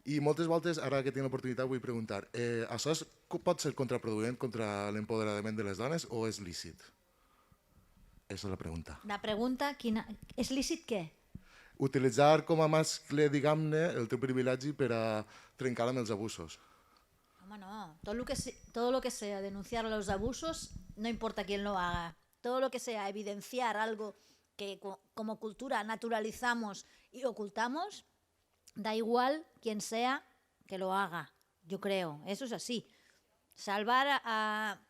K: I moltes voltes, ara que tinc l'oportunitat, vull preguntar, això pot ser contraproduent contra l'empoderament de les dones o és lícit? Aquesta és la pregunta.
D: La pregunta, és lícit què?
K: Utilitzar com a mascle, diguem-ne, el teu privilegi per a trencar amb els abusos.
D: Home, no. Todo lo que sea denunciar los abusos, no importa quién lo haga. Todo lo que sea evidenciar algo que como cultura naturalizamos y ocultamos, da igual quien sea que lo haga, yo creo. Eso es así. Salvar a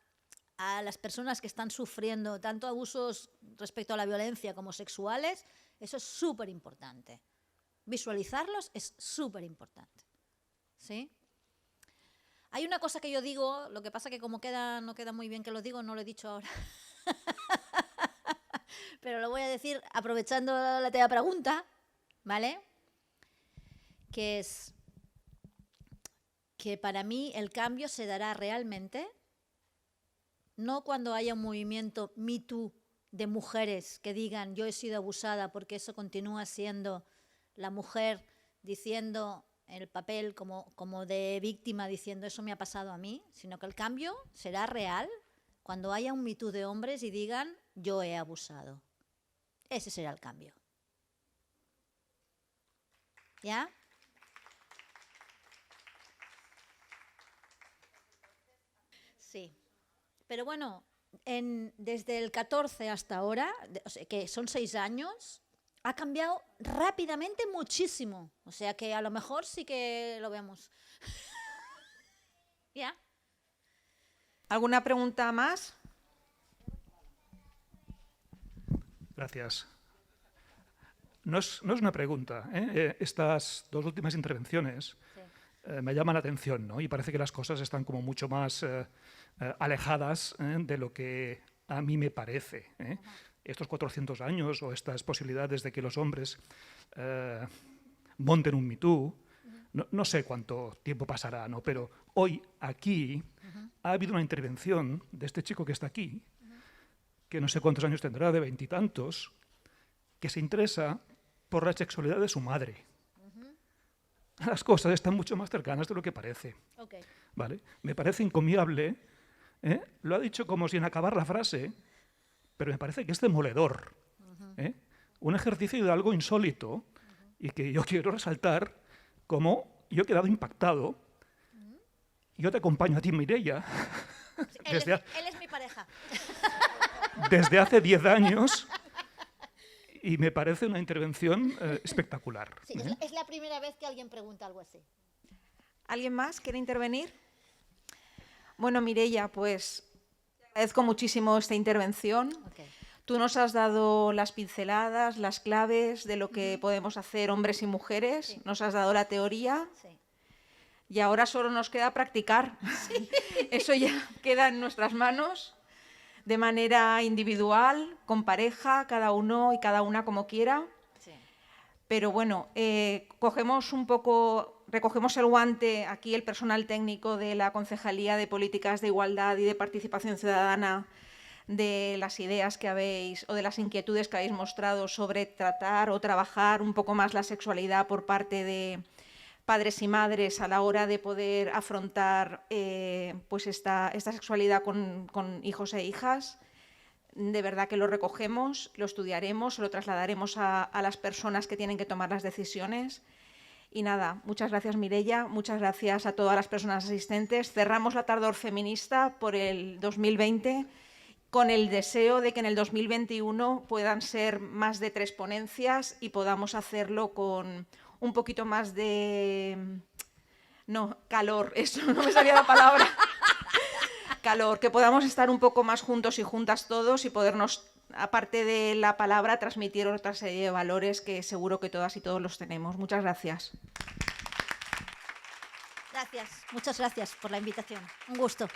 D: las personas que están sufriendo tanto abusos respecto a la violencia como sexuales, eso es súper importante. Visualizarlos es súper importante. ¿Sí? Hay una cosa que yo digo, lo que pasa que como no queda muy bien que lo digo, no lo he dicho ahora. Pero lo voy a decir aprovechando la teva pregunta, ¿vale? Que es que para mí el cambio se dará realmente no cuando haya un movimiento Me Too de mujeres que digan yo he sido abusada, porque eso continúa siendo la mujer diciendo en el papel como de víctima, diciendo eso me ha pasado a mí, sino que el cambio será real cuando haya un Me Too de hombres y digan yo he abusado. Ese será el cambio. ¿Ya? Sí. Pero bueno, desde el 14 hasta ahora, o sea, que son 6 años, ha cambiado rápidamente muchísimo. O sea que a lo mejor sí que lo vemos. ¿Ya?
B: ¿Alguna pregunta más?
L: Gracias. No es una pregunta. Estas 2 últimas intervenciones me llaman la atención, ¿no? Y parece que las cosas están como mucho más alejadas de lo que a mí me parece. Estos 400 años o estas posibilidades de que los hombres monten un Me Too, no sé cuánto tiempo pasará, ¿no? Pero hoy aquí ha habido una intervención de este chico que está aquí, que no sé cuántos años tendrá, de 20 y tantos, que se interesa por la sexualidad de su madre. Las cosas están mucho más cercanas de lo que parece.
D: Okay.
L: ¿Vale? Me parece encomiable, lo ha dicho como sin acabar la frase, pero me parece que es demoledor. Un ejercicio de algo insólito y que yo quiero resaltar como yo he quedado impactado. Yo te acompaño a ti, Mireia.
D: Él es mi pareja.
L: Desde hace 10 años y me parece una intervención espectacular.
D: Sí, es la primera vez que alguien pregunta algo así.
B: ¿Alguien más quiere intervenir? Bueno, Mireia, pues agradezco muchísimo esta intervención.
D: Okay.
B: Tú nos has dado las pinceladas, las claves de lo que podemos hacer hombres y mujeres,
D: Sí.
B: nos has dado la teoría.
D: Sí.
B: Y ahora solo nos queda practicar. Sí. Eso ya queda en nuestras manos, de manera individual, con pareja, cada uno y cada una como quiera.
D: Sí.
B: Pero bueno, recogemos el guante aquí el personal técnico de la Concejalía de Políticas de Igualdad y de Participación Ciudadana, de las ideas que habéis o de las inquietudes que habéis mostrado sobre tratar o trabajar un poco más la sexualidad por parte de padres y madres a la hora de poder afrontar pues esta sexualidad con hijos e hijas. De verdad que lo recogemos, lo estudiaremos, se lo trasladaremos a las personas que tienen que tomar las decisiones. Y nada, muchas gracias Mireia, muchas gracias a todas las personas asistentes. Cerramos la Tardor Feminista por el 2020 con el deseo de que en el 2021 puedan ser más de 3 ponencias y podamos hacerlo con un poquito más de... No, calor, eso no me salía la palabra. Calor, que podamos estar un poco más juntos y juntas todos y podernos, aparte de la palabra, transmitir otra serie de valores que seguro que todas y todos los tenemos. Muchas gracias.
D: Gracias, muchas gracias por la invitación. Un gusto.